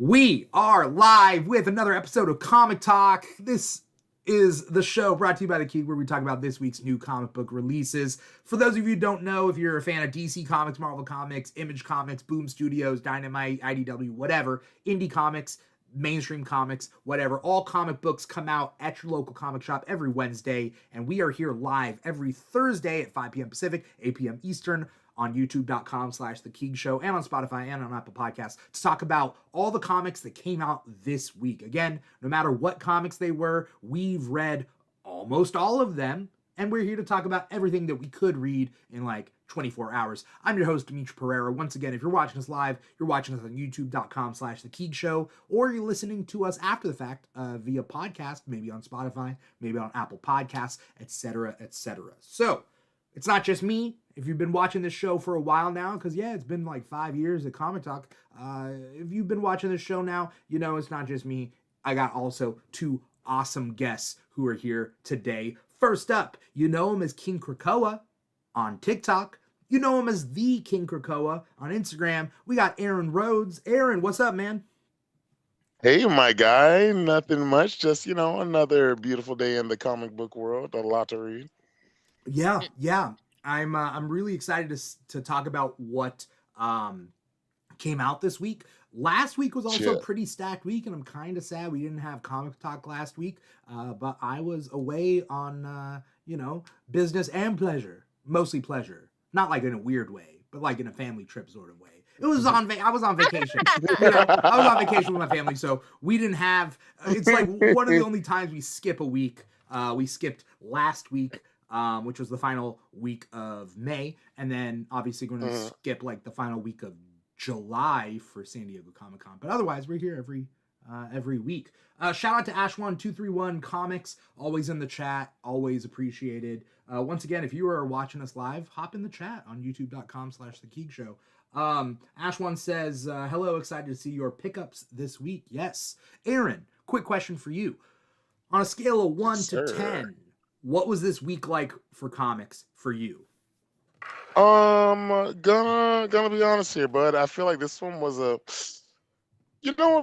We are live with another episode of Comic Talk. This is the show brought to you by The Key, where we talk about this week's new comic book releases. For those of you who don't know, if you're a fan of DC Comics, Marvel Comics, Image Comics, Boom Studios, Dynamite, IDW, whatever, indie comics, mainstream comics, whatever, all comic books come out at your local comic shop every Wednesday, and we are here live every Thursday at 5 p.m. Pacific, 8 p.m. Eastern, on youtube.com/The Keeg Show, and on Spotify and on Apple Podcasts to talk about all the comics that came out this week. Again, no matter what comics they were, we've read almost all of them, and we're here to talk about everything that we could read in like 24 hours. I'm your host, Dimithri Perera. Once again, if you're watching us live, you're watching us on youtube.com/The Keeg Show, or you're listening to us after the fact via podcast, maybe on Spotify, maybe on Apple Podcasts, etc., etc. So, it's not just me. If you've been watching this show for a while now, because yeah, it's been like 5 years at Comic Talk. If you've been watching this show now, you know it's not just me. I got also two awesome guests who are here today. First up, you know him as King Krakoa on TikTok. You know him as the King Krakoa on Instagram. We got Aaron Rhodes. Aaron, what's up, man? Hey, my guy. Nothing much. Just, another beautiful day in the comic book world. A lot to read. Yeah. I'm really excited to talk about what came out this week. Last week was also a pretty stacked week, and I'm kind of sad we didn't have Comic Talk last week. But I was away on business and pleasure, mostly pleasure, not like in a weird way, but like in a family trip sort of way. I was on vacation. I was on vacation with my family, so we didn't have. It's like one of the only times we skip a week. We skipped last week, which was the final week of May, and then obviously going to skip like the final week of July for San Diego Comic-Con. But otherwise, we're here every week. Shout out to Ash1231 Comics, always in the chat, always appreciated. Once again, if you are watching us live, hop in the chat on youtube.com/The Keeg Show. Ash1 says, hello, excited to see your pickups this week. Yes. Aaron, quick question for you. On a scale of 1 to 10, what was this week like for comics for you? Gonna be honest here, bud. I feel like this one was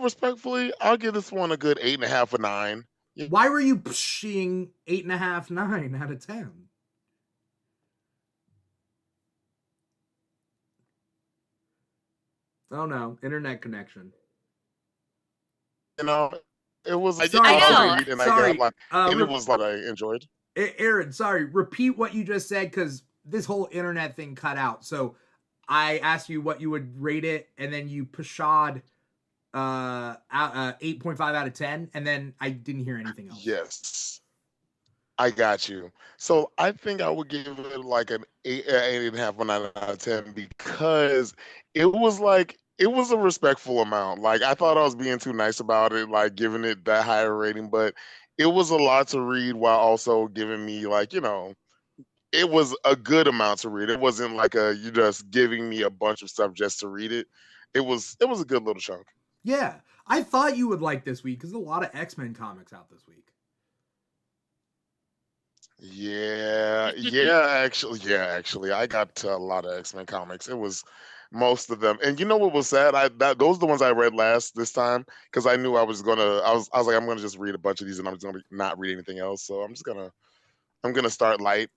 respectfully, I'll give this one a good 8.5 or 9. Why were you pushing 8.5, 9 out of 10? Oh no, internet connection. It was like sorry. It was like I enjoyed. Aaron, sorry, repeat what you just said, because this whole internet thing cut out. So I asked you what you would rate it, and then you pashad 8.5 out of 10, and then I didn't hear anything else. Yes, I got you. So I think I would give it like an 8.5 or 9 out of 10, because it was a respectful amount. Like, I thought I was being too nice about it, like giving it that higher rating, but it was a lot to read while also giving me it was a good amount to read. It wasn't like you just giving me a bunch of stuff just to read it. It was a good little chunk. Yeah, I thought you would like this week because there's a lot of X-Men comics out this week. Yeah, actually, I got a lot of X-Men comics. It was most of them, and you know what was sad? Those are the ones I read last this time, because I knew I was like, I'm gonna just read a bunch of these, and I'm just gonna not read anything else. So I'm gonna start light.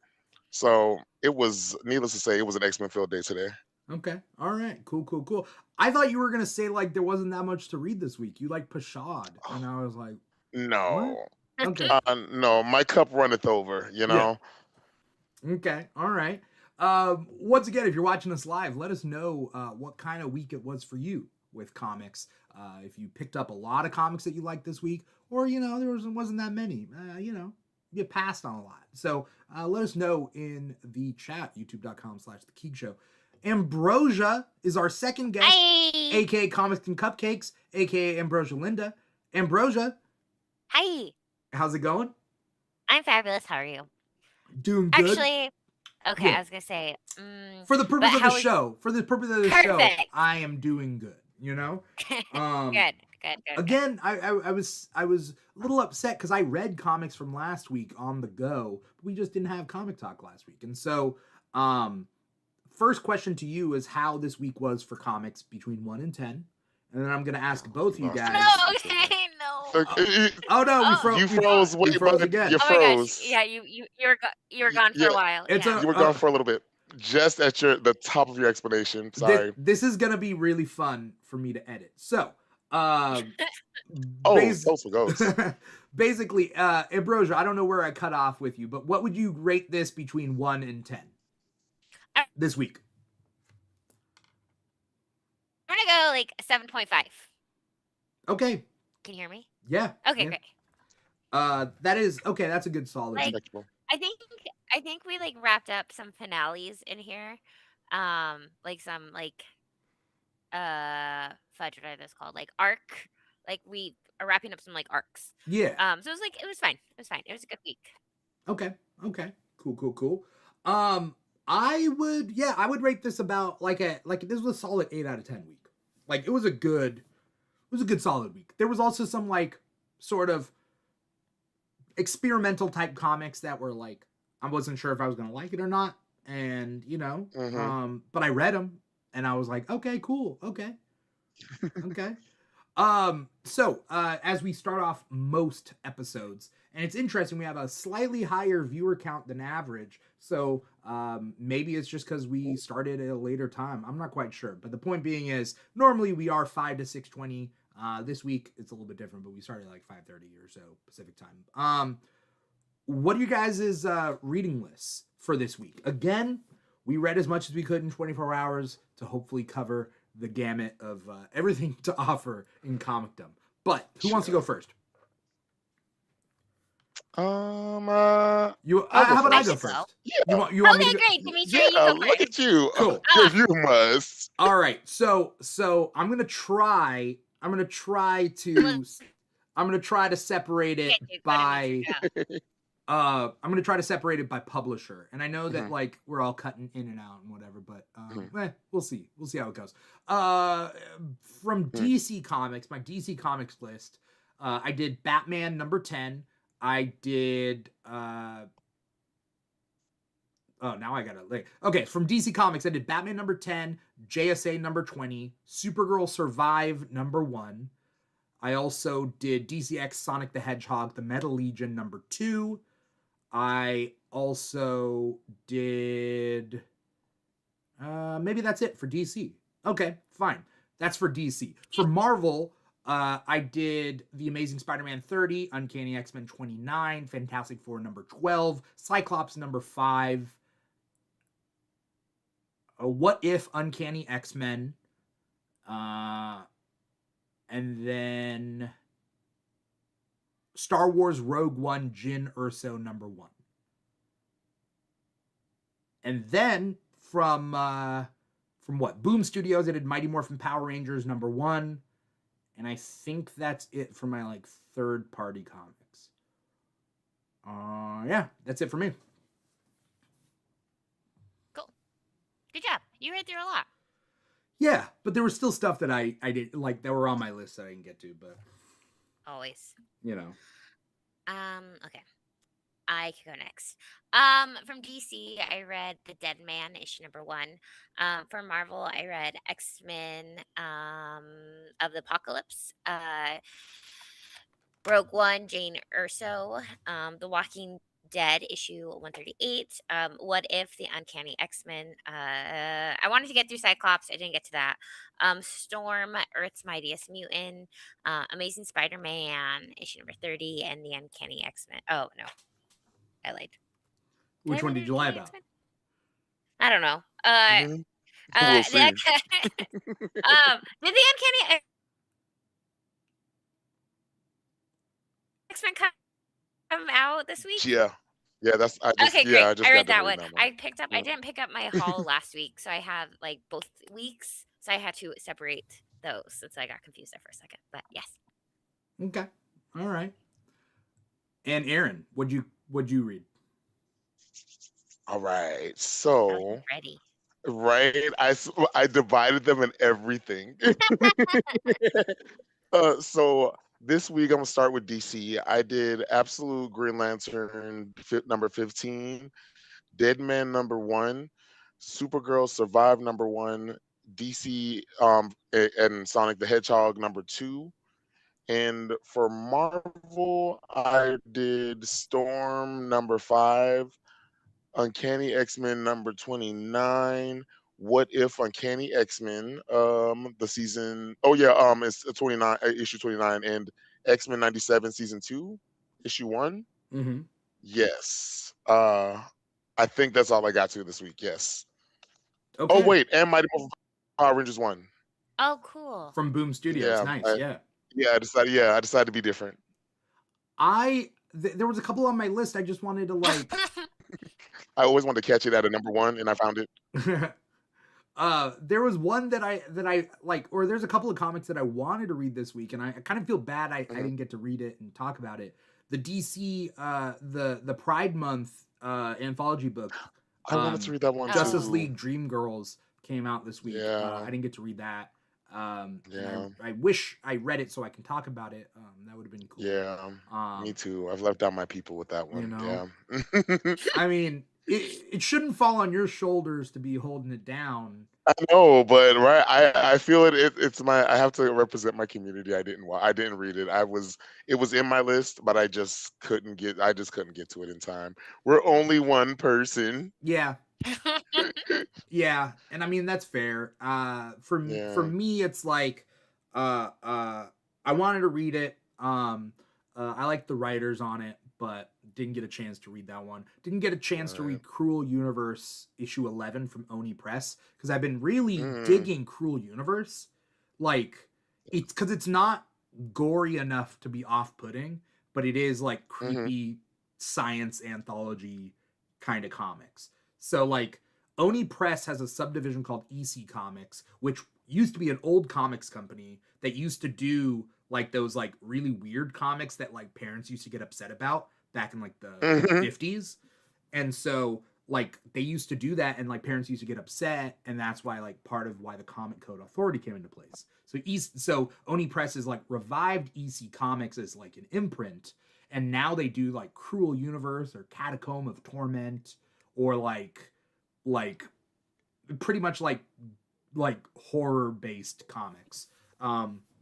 So it was, needless to say, it was an X-Men filled day today. Okay, all right, cool. I thought you were gonna say like there wasn't that much to read this week. You like pashad, and I was like, no. What? Okay. No, my cup runneth over, Yeah. Okay, all right. Once again, if you're watching us live, let us know what kind of week it was for you with comics. If you picked up a lot of comics that you liked this week, or there wasn't that many. You passed on a lot. So let us know in the chat, youtube.com/The Keeg Show. Ambrosia is our second guest, aka Comics and Cupcakes, aka Ambrosia Linda. Ambrosia. Hi. How's it going? I'm fabulous. How are you? Doing good. Actually, okay, Yeah. I was going to say. For the purpose of the show, Perfect. I am doing good, Good. Again, I was a little upset because I read comics from last week on the go, but we just didn't have Comic Talk last week. And so, first question to you is how this week was for comics between 1 and 10. and then I'm gonna ask both you Lost guys. No, okay, no. Oh no, Oh. You froze. we Wait, froze but again. you Oh my gosh. froze. Yeah, you were gone for Yeah, a while. It's Yeah. a you were gone for a little bit. Just at the top of your explanation. this, Sorry. this is gonna be really fun for me to edit. So, Oh, bas- ghost for ghost. basically, Ambrosia, I don't know where I cut off with you, but what would you rate this between 1 and 10 this week? I'm gonna go like 7.5. Okay. Can you hear me? Yeah. Okay, yeah. great. That is okay. That's a good solid. Like, Respectable. I think we like wrapped up some finales in here. Like some like fudge, what are those called? Like arc. Like we are wrapping up some like arcs. Yeah. So it was like it was fine. It was fine. It was a good week. Okay. Okay. Cool. I would rate this about like this was a solid 8 out of 10 week. Like it was a good solid week. There was also some like sort of experimental type comics that were like I wasn't sure if I was gonna like it or not, and but I read them and I was like, okay, cool, okay. So as we start off most episodes, and it's interesting, we have a slightly higher viewer count than average. So maybe it's just because we started at a later time. I'm not quite sure, but the point being is normally we are 5 to 6:20. This week it's a little bit different, but we started at like 5:30 or so Pacific time. What are you guys' reading lists for this week? Again, we read as much as we could in 24 hours to hopefully cover the gamut of everything to offer in comicdom. But who wants to go first? How How about I go first? Yeah. You want me Okay, to go? great. Dimitri, you go Look first. at you. Cool. You must. All right. So I'm gonna try to separate it by I'm gonna try to separate it by publisher. And I know that like we're all cutting in and out and whatever, but we'll see. We'll see how it goes. From DC Comics, my DC Comics list, I did Batman number 10. I did now I gotta like okay, from DC Comics, I did Batman number 10, JSA number 20, Supergirl Survive number 1. I also did DCX Sonic the Hedgehog, the Metal Legion number 2. I also did maybe that's it for DC. Okay, fine. That's for DC. For Marvel, I did The Amazing Spider-Man 30, Uncanny X-Men 29, Fantastic Four number 12, Cyclops number 5, What If Uncanny X-Men, and then Star Wars Rogue One Jyn Erso number 1. And then from what? Boom Studios, I did Mighty Morphin Power Rangers number 1. And I think that's it for my like third party comics. Yeah, that's it for me. Cool. Good job. You read through a lot. Yeah, but there was still stuff that I did like that were on my list that I didn't get to, but Always. you know. Okay. I can go next. From DC, I read The Dead Man, issue number 1. For Marvel, I read X-Men of the Apocalypse, Rogue One, Jane Erso, The Walking Dead, issue 138. What If, The Uncanny X-Men. I wanted to get through Cyclops. I didn't get to that. Storm, Earth's Mightiest Mutant, Amazing Spider-Man, issue number 30, and The Uncanny X-Men. Oh, no. I lied. Which one did you lie about? I don't know. We'll see. Did the Uncanny X-Men come out this week? Yeah. That's I just Okay, great. I just I read got that to one. read I picked up. I didn't pick up my haul last week, so I have like both weeks. So I had to separate those. So I got confused there for a second. But yes. Okay. All right. And Aaron, what'd you read? All right. I So was ready. right, I divided them in everything. So this week I'm gonna start with DC. I did Absolute Green Lantern number 15, Dead Man number 1, Supergirl Survive number 1, DC and Sonic the Hedgehog #2. And for Marvel, I did Storm #5, Uncanny X-Men #29, What If Uncanny X-Men, the season. Oh yeah, it's 29, issue 29, and X-Men 97 season 2, issue 1. Mm-hmm. Yes. I think that's all I got to this week. Yes. Oh Okay. wait, and Mighty Morphin Power Rangers 1. Oh, cool. From Boom Studios. Yeah, Nice. Yeah. I decided to be different. There was a couple on my list. I just wanted to like. I always wanted to catch it at a #1, and I found it. There was one that I like, or there's a couple of comics that I wanted to read this week, and I kind of feel bad I didn't get to read it and talk about it. The DC the Pride Month anthology book. I wanted to read that one. Justice too. League Dream Girls came out this week. Yeah. I didn't get to read that. Yeah. And I wish I read it so I can talk about it. That would have been cool. Yeah. Me too. I've left out my people with that one. You know? Yeah. I mean, it shouldn't fall on your shoulders to be holding it down. I know, but right, I feel it's my, I have to represent my community. I didn't read it. It was in my list, but I just couldn't get to it in time. We're only one person. Yeah. Yeah, and I mean that's fair. For me it's like I wanted to read it. I like the writers on it, but didn't get a chance to read that one. Didn't get a chance to read Cruel Universe issue 11 from Oni Press because I've been really digging Cruel Universe. Like it's because it's not gory enough to be off-putting, but it is like creepy science anthology kind of comics. So like Oni Press has a subdivision called EC Comics, which used to be an old comics company that used to do like those like really weird comics that like parents used to get upset about back in like the 50s. And so like they used to do that and like parents used to get upset, and that's why like part of why the Comic Code Authority came into place. So Oni Press is like revived EC Comics as like an imprint, and now they do like Cruel Universe or Catacomb of Torment or like pretty much like horror based comics,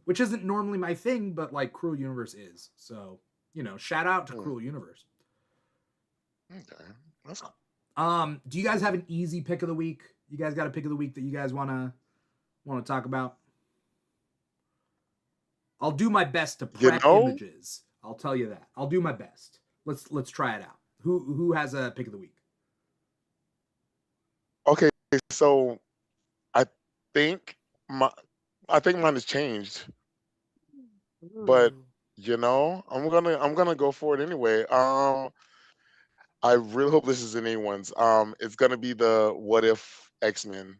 which isn't normally my thing, but like Cruel Universe is. So, you know, shout out to Cruel Universe. Okay, that's cool. Do you guys have an easy pick of the week? You guys got a pick of the week that you guys want to talk about? I'll do my best to prep images. I'll tell you that. I'll do my best. Let's try it out. Who has a pick of the week? Okay, so I think mine has changed, but you know, I'm gonna go for it anyway. I really hope this isn't anyone's. It's gonna be the What If X-Men,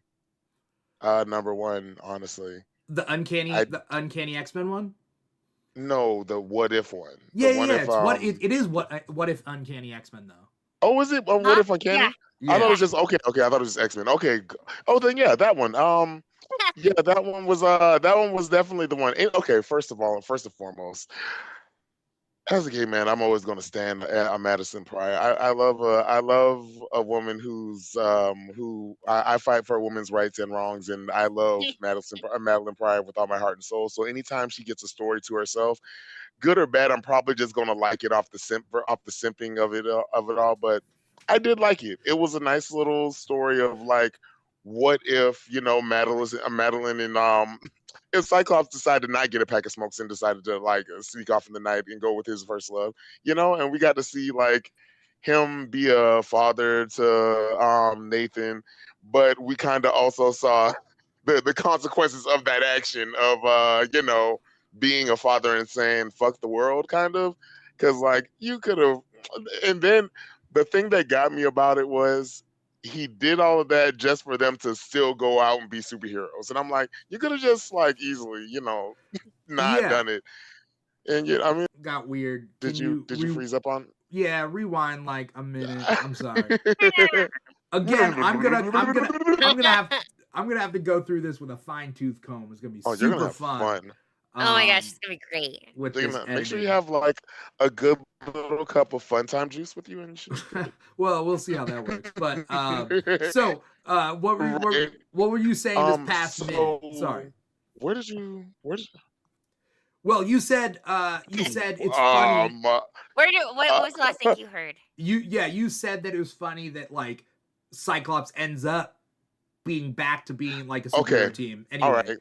#1. Honestly, the Uncanny X-Men one. No, the What If one. Yeah, the what if, it is what if Uncanny X-Men though. Oh, is it What If Uncanny? Yeah. I thought it was just okay. I thought it was just X-Men. Okay. Oh, then yeah, that one. Yeah, that one was definitely the one. Okay, first and foremost, as a gay man, I'm always going to stand a Madison Pryor. I love a woman who I fight for a woman's rights and wrongs, and I love Madeline Pryor with all my heart and soul. So anytime she gets a story to herself, good or bad, I'm probably just going to like it off the simping of it all. But I did like it. It was a nice little story of like, what if, you know, Madeline and Cyclops decided to not get a pack of smokes and decided to like sneak off in the night and go with his first love, you know, and we got to see like him be a father to Nathan, but we kind of also saw the consequences of that action of you know, being a father and saying fuck the world, kind of, because like you could have. And then the thing that got me about it was he did all of that just for them to still go out and be superheroes, and I'm like, you could have just like easily, you know, not done it. And yeah, I mean, got weird. Did you freeze up on? Yeah, rewind like a minute. I'm sorry. Again, I'm gonna have to go through this with a fine-tooth comb. It's gonna be super fun. Oh my gosh, it's gonna be great. with So, this make sure you editing. have like a good little cup of fun time juice with you and shit. Well, we'll see how that works. But so Right. what were you saying this past minute? So Sorry. where did you Well, you said it's funny. What was the last thing you heard? You said that it was funny that like Cyclops ends up being back to being like a superhero okay. team. All Anyway. right.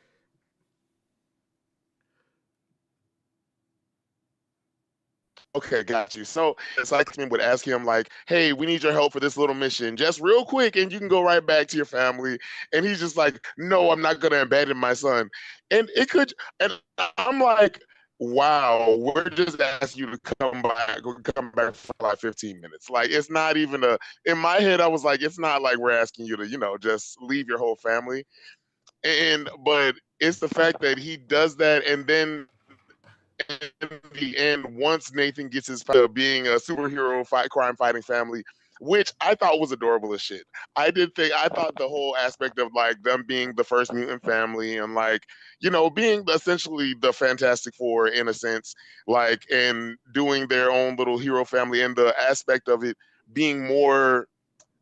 Okay, got you. So Cyclops would ask him like, "Hey, we need your help for this little mission, just real quick, and you can go right back to your family." And he's just like, "No, I'm not gonna abandon my son." And it could, and I'm like, "Wow, we're just asking you to come back for like 15 minutes." Like it's not even a. In my head, I was like, "It's not like we're asking you to, just leave your whole family." But it's the fact that he does that, and then in the end, once Nathan gets his being a superhero crime fighting family, which I thought was adorable as shit. I thought the whole aspect of like them being the first mutant family and like, being essentially the Fantastic Four in a sense, like, and doing their own little hero family, and the aspect of it being more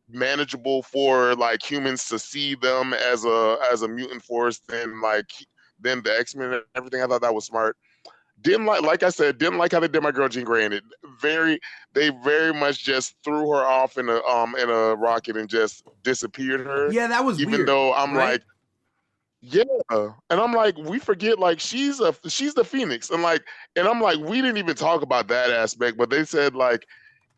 manageable for like humans to see them as a mutant force than the X-Men and everything. I thought that was smart. Like I said, didn't like how they did my girl Jean Grey, and they very much just threw her off in a rocket and just disappeared her. Yeah, that was Even weird. though I'm right? like, yeah, and I'm like, we forget like she's the Phoenix, and I'm like, we didn't even talk about that aspect, but they said like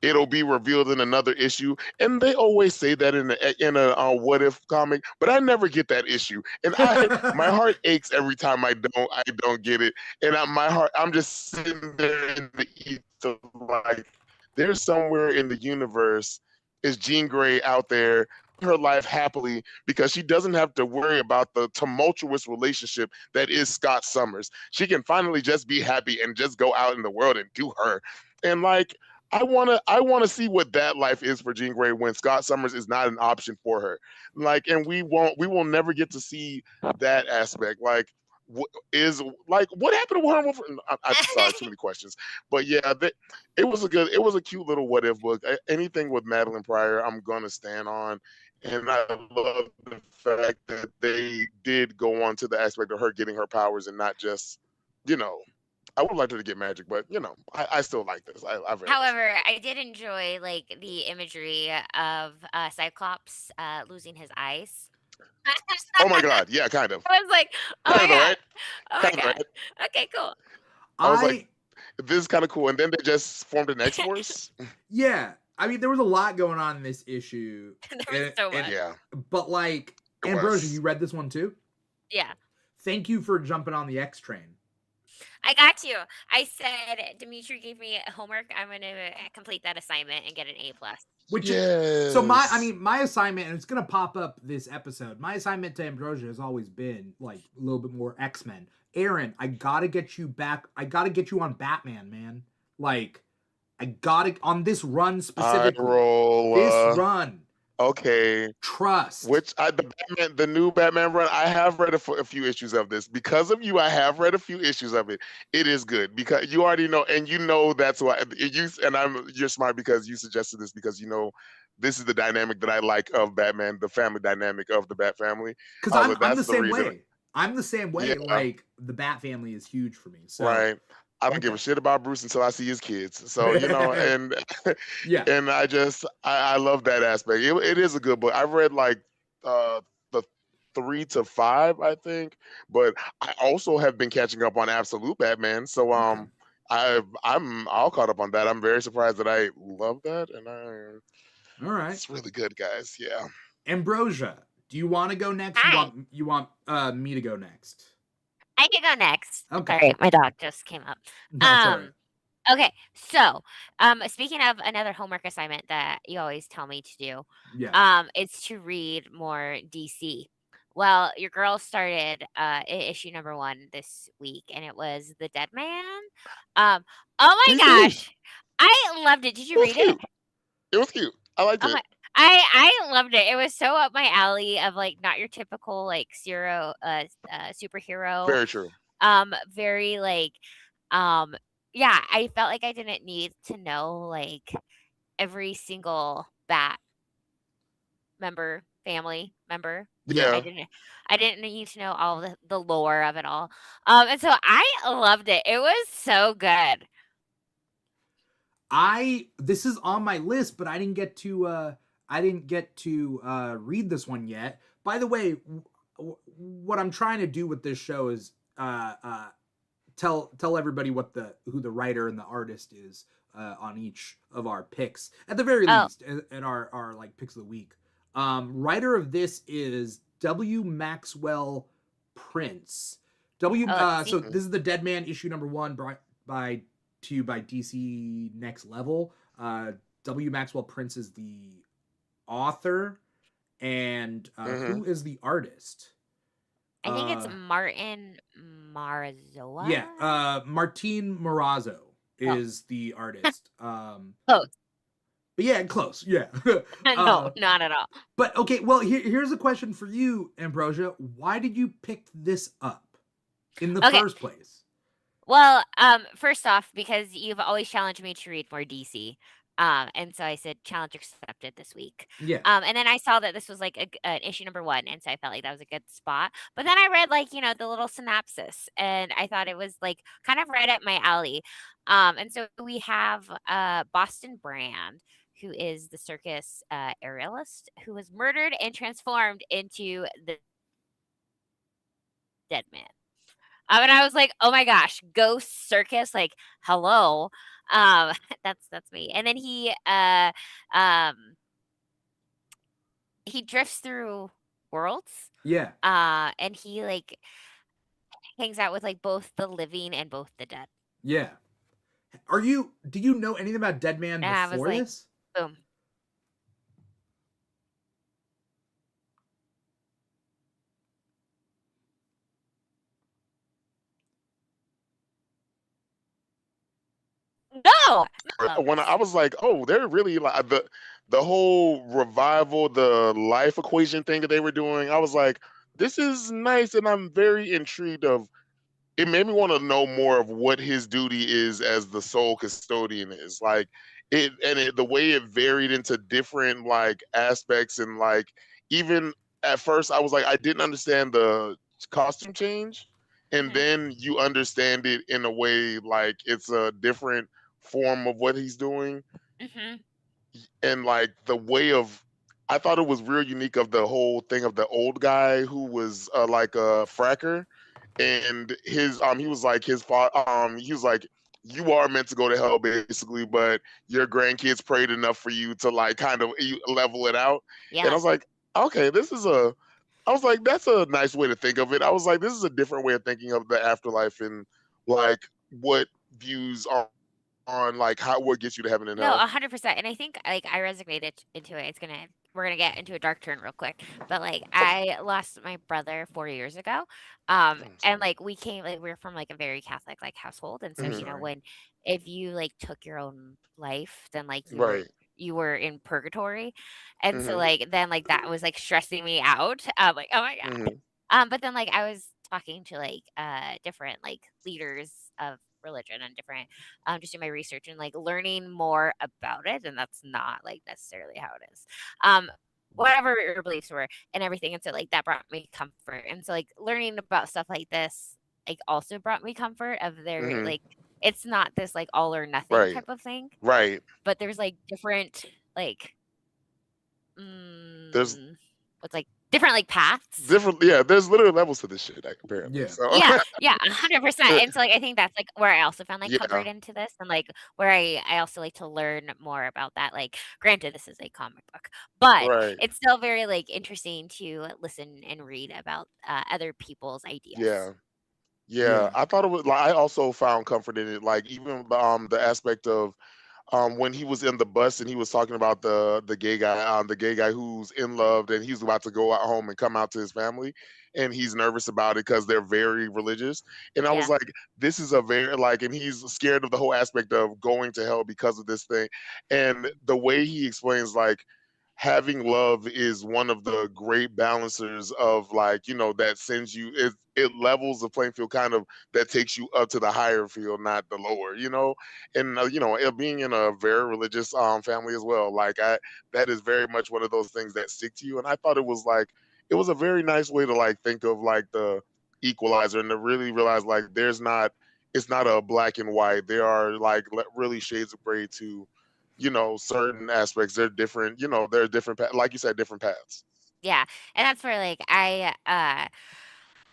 it'll be revealed in another issue, and they always say that in a what if comic, but I never get that issue, and my heart aches every time I don't get it, and I'm just sitting there in the ether like there's somewhere in the universe is Jean Grey out there her life happily because she doesn't have to worry about the tumultuous relationship that is Scott Summers. She can finally just be happy and just go out in the world and do her. And like I wanna see what that life is for Jean Grey when Scott Summers is not an option for her. Like, and we will never get to see that aspect. Like, what happened to her? I'm sorry, too many questions. But yeah, it was a cute little what if book. Anything with Madeline Pryor, I'm gonna stand on. And I love the fact that they did go on to the aspect of her getting her powers and not just, you know, I would like her to get magic, but I still like this. I very much. However, I did enjoy like the imagery of Cyclops losing his eyes. Oh my god, yeah, kind of, I was like, oh kind my of the god, right, oh my kind of the god. right. Okay, cool. I was like, I this is kind of cool, and then they just formed an X Force. yeah. I mean, there was a lot going on in this issue. There was so much. Yeah, But like it Ambrosia, was. you read this one too? Yeah. Thank you for jumping on the X train. I got you. I said Dimitri gave me homework. I'm gonna complete that assignment and get an A plus. Which Yes. so my assignment, and it's gonna pop up this episode. My assignment to Ambrosia has always been like a little bit more X-Men. Aaron, I gotta get you back. I gotta get you on Batman, man. Like, I gotta on this run specifically. roll. This run, Okay. trust. The new Batman run, I have read a few issues of this because of you. I have read a few issues of it. It is good because you already know, and that's why you're smart because you suggested this because this is the dynamic that I like of Batman, the family dynamic of the Bat family. Because I'm That's the same reason. way. I'm the same way. Yeah. Like the Bat family is huge for me. So Right. I don't give a Okay. shit about Bruce until I see his kids. So and yeah. and I love that aspect. It is a good book. I've read like the 3 to 5, I think, but I also have been catching up on Absolute Batman. So Okay. I'm all caught up on that. I'm very surprised that I love that, and All right. it's really good, guys. Yeah. Ambrosia, do you want to go next? Hi. You want me to go next? I can go next. Okay. Sorry, my dog just came up. No, it's all right. Okay, so speaking of another homework assignment that you always tell me to do, Yeah. it's to read more DC. Well, your girl started issue number 1 this week, and it was The Dead Man. Oh my He's cute. gosh, I loved it. Did you It was read it? cute. It was cute. I liked Oh it. my, I loved it. It was so up my alley of like not your typical like superhero. Very true. Very like, um, yeah, I felt like I didn't need to know like every single bat family member. Yeah. I Yeah. didn't need to know all the lore of it all. And so I loved it. It was so good. This is on my list, but I didn't get to read this one yet. By the way, what I'm trying to do with this show is tell everybody who the writer and the artist is on each of our picks at the very Oh, least, at our like picks of the week. Writer of this is W. Maxwell Prince. So see, this is the Dead Man issue number 1 by to you by DC Next Level. W. Maxwell Prince is the author, and Mm-hmm. who is the artist? I think it's Uh, Martin yeah, Marzoa. Martin Morazzo Oh, is the artist. close. But yeah, close. Yeah. No, uh, not at all. but okay, well, here's a question for you, Ambrosia. Why did you pick this up in the Okay. first place? Well, first off, because you've always challenged me to read more DC. And so I said challenge accepted this week. Yeah. And then I saw that this was like an issue number 1, and so I felt like that was a good spot. But then I read like, the little synopsis, and I thought it was like kind of right up my alley. And so we have Boston Brand, who is the circus aerialist who was murdered and transformed into the dead man. And I was like, "Oh my gosh, ghost circus, like, hello." Um, that's me. And then um, he drifts through worlds, Yeah. and he, like, hangs out with, like, both the living and both the dead. Yeah. Do you know anything about Dead Man And I was before like, this? boom. No! Love When I this. was like, oh, they're really like the whole revival, the life equation thing that they were doing. I was like, this is nice, and I'm very intrigued of. It made me want to know more of what his duty is as the sole custodian is like the way it varied into different like aspects, and like even at first I was like I didn't understand the costume change, and Mhm, then you understand it in a way like it's a different form of what he's doing, mhm, and like the way of I thought it was real unique of the whole thing of the old guy who was like a fracker, and his he was like his father he was like you are meant to go to hell basically, but your grandkids prayed enough for you to like kind of level it out. And I yeah. was like, okay, I was like, that's a nice way to think of it. I was like, this is a different way of thinking of the afterlife, and like what views on like how what gets you to heaven and No, hell. 100%, and I think, like, I resonated into it. We're gonna get into a dark turn real quick, but, like, Okay. I lost my brother 4 years ago, I'm and, sorry. like, we were from, like, a very Catholic, like, household, and so, I'm Hmm. sorry. when if you, like, took your own life, then, like, Right. you were in purgatory, and so, Hmm. like, then, like, that was, like, stressing me out. I'm like, "Oh my god." Hmm. But then, like, I was talking to, like, different, like, leaders of religion and different just doing my research and like learning more about it, and that's not like necessarily how it is. Um, whatever your beliefs were and everything, and so like that brought me comfort, and so like learning about stuff like this like also brought me comfort of their Hmm. like it's not this like all or nothing Right. type of thing, Right. but there's like different like There's what's like different like paths. different, yeah, there's literally levels to this shit, like, apparently. Yeah. So Yeah, yeah, 100%, and so, like, I think that's, like, where I also found, like, yeah, comfort into this and, like, where I also like to learn more about that, like, granted, this is a comic book, but right. it's still very, like, interesting to listen and read about, other people's ideas. Yeah. Yeah. Yeah. I thought it was like I also found comfort in it. Like even the aspect of when he was in the bus and he was talking about the gay guy who's in love and he's about to go out home and come out to his family, and he's nervous about it because they're very religious. And I was Yeah, like, this is a very like, and he's scared of the whole aspect of going to hell because of this thing. And the way he explains like having love is one of the great balancers of like, that sends you it levels the playing field, kind of, that takes you up to the higher field, not the lower, and being in a very religious family as well, like I that is very much one of those things that stick to you. And I thought it was a very nice way to like think of like the equalizer, and to really realize like it's not a black and white. There are like really shades of gray to, certain aspects. They're different, they're different, like you said, different paths. Yeah, and that's where, like, I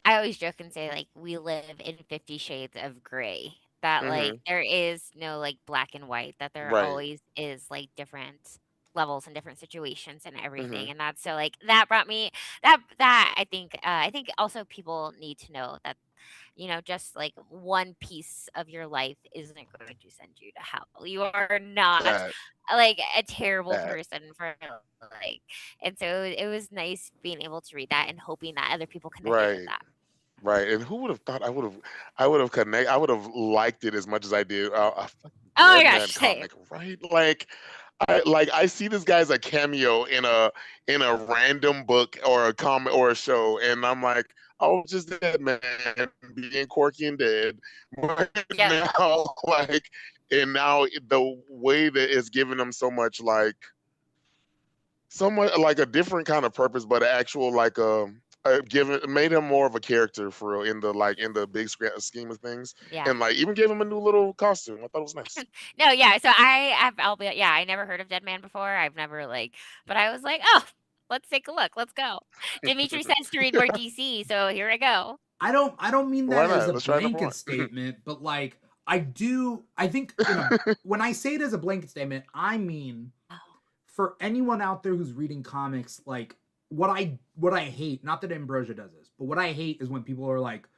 always joke and say, like, we live in 50 shades of gray. That, like, Hmm. there is no, like, black and white, that there Right. always is, like, different levels and different situations and everything. Hmm. And that's so, like, that brought me that I think also people need to know that, just like one piece of your life isn't going to send you to hell. You are not That like a terrible that person for like, and so it was nice being able to read that and hoping that other people connected with right. that. Right. And who would have thought I would have liked it as much as I did a fucking Oh my Dead gosh, Man same. comic, right? I see this guy as a cameo in a random book or a comic or a show, and I'm like, oh, just Dead Man being quirky and dead. But Yep. now, now the way that it's given him so much like a different kind of purpose, but an actual like given made him more of a character for real in the big scheme of things, Yeah. and like even gave him a new little costume. I thought it was nice. No, yeah. So I'll be, yeah, I never heard of Dead Man before. I've never like, but I was like, oh, let's take a look. Let's go. Dimitri says to read more DC, so here I go. I don't mean Why that as not? a Let's try number blanket one. statement, but like I think when I say it as a blanket statement, I mean Oh, for anyone out there who's reading comics, like what I hate, not that Ambrosia does this, but what I hate is when people are like,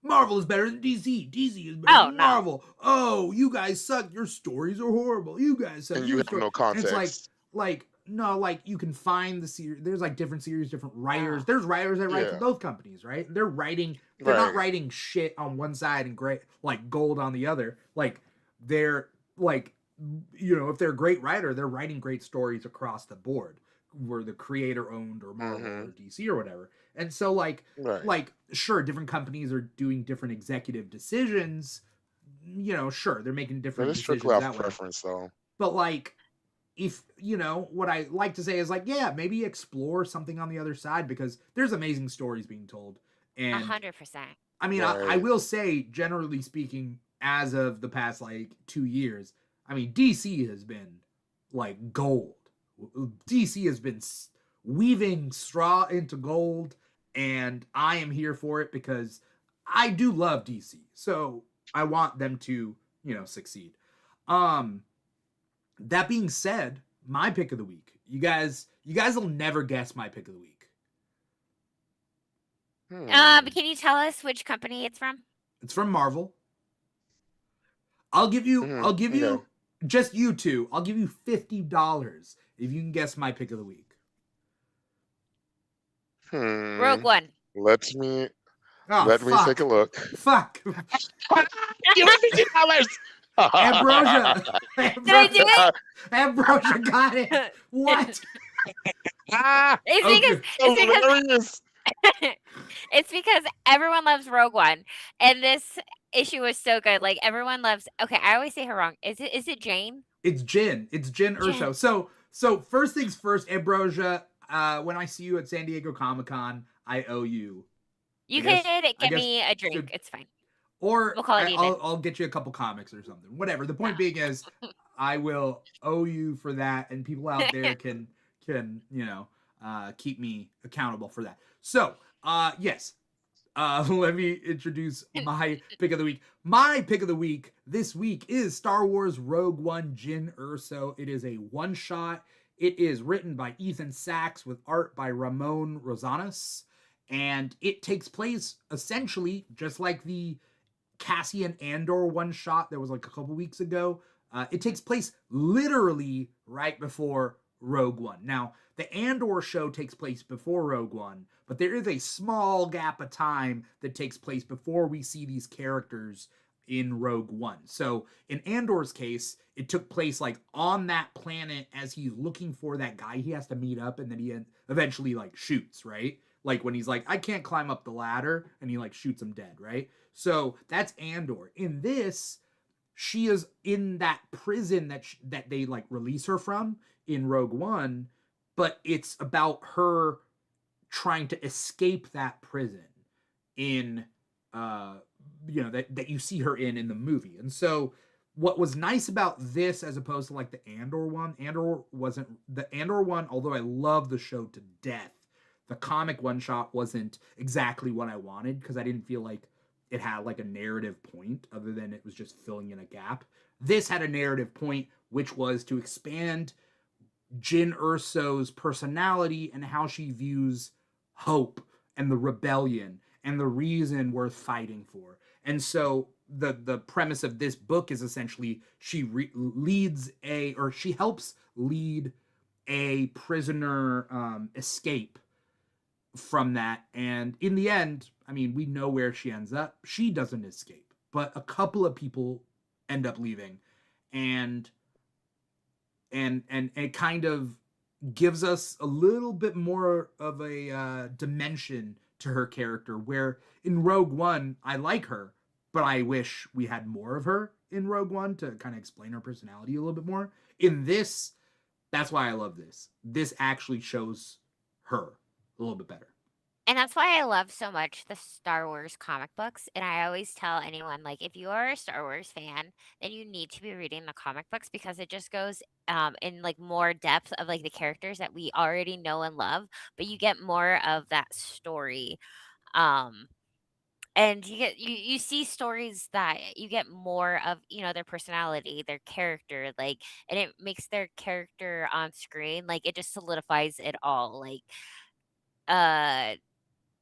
Marvel is better than DC. DC is better oh than no. Marvel. Oh, you guys suck. Your stories are horrible. You guys suck. And you Your have story. no And it's context. like no, like you can find the series. There's like different series, different writers. Oh, There's writers that write for Yeah. both companies, right? They're writing. They're not Right. writing shit on one side and great like gold on the other. Like they're like if they're a great writer, they're writing great stories across the board. Were the creator owned or Marvel Hmm. or DC or whatever. And so Right. sure, different companies are doing different executive decisions. Sure, they're making But different it's strictly decisions off that way. preference, though. But like if what I like to say is like, yeah, maybe explore something on the other side because there's amazing stories being told. And 100%. I mean, I Right. will say, generally speaking, as of the past like 2 years, I mean, DC has been like gold. DC has been weaving straw into gold, and I am here for it because I do love DC. So I want them to, succeed. Um, that being said, my pick of the week. You guys will never guess my pick of the week. Hmm. Can you tell us which company it's from? It's from Marvel. I'll give you Hmm. I'll give Okay. you just you two. I'll give you $50 if you can guess my pick of the week. Hmm. Rogue One. Let me Oh let me take a fuck. look. Fuck. Give me $50. Ambrosia. Did I do Ambrosia got it. it? What? It's Okay. because it's because Hilarious. it's because everyone loves Rogue One, and this issue was so good. Like everyone loves. Okay, I always say her wrong. Is it Jane? It's Jin. It's Jin Jen. Urso. So first things first, Ambrosia, when I see you at San Diego Comic-Con, I owe you. I You could guess I get guess me a drink. It's fine. or We'll call it even. I'll get you a couple comics or something. Whatever. The point No. being is, I will owe you for that, and people out there can keep me accountable for that. So yes, let me introduce my pick of the week. My pick of the week this week is Star Wars Rogue One Jin Urso. It is a one shot. It is written by Ethan Sachs with art by Ramon Rosanas, and it takes place essentially just like the Cassian Andor one shot that was like a couple weeks ago. It takes place literally right before Rogue One. Now, the Andor show takes place before Rogue One, but there is a small gap of time that takes place before we see these characters in Rogue One. So in Andor's case, it took place like on that planet as he's looking for that guy he has to meet up, and then he eventually like shoots, right? Like when he's like, I can't climb up the ladder, and he like shoots him dead, right? So that's Andor. In this, she is in that prison that they like release her from in Rogue One, but it's about her trying to escape that prison in that you see her in the movie. And so what was nice about this as opposed to like the Andor one, the Andor one, although I love the show to death, the comic one shot wasn't exactly what I wanted because I didn't feel like it had like a narrative point other than it was just filling in a gap. This had a narrative point, which was to expand Jyn Erso's personality and how she views hope and the rebellion and the reason worth fighting for. And so the premise of this book is essentially she helps lead a prisoner escape from that. And in the end, I mean, we know where she ends up. She doesn't escape, but a couple of people end up leaving, and it kind of gives us a little bit more of a dimension to her character, where in Rogue One I like her, but I wish we had more of her in Rogue One to kind of explain her personality a little bit more. In this, that's why I love this. This actually shows her a little bit better. And that's why I love so much the Star Wars comic books. And I always tell anyone, like, if you are a Star Wars fan, then you need to be reading the comic books because it just goes in like more depth of like the characters that we already know and love, but you get more of that story. Um, and you see stories that you get more of, their personality, their character, like, and it makes their character on screen, like, it just solidifies it all. Like, uh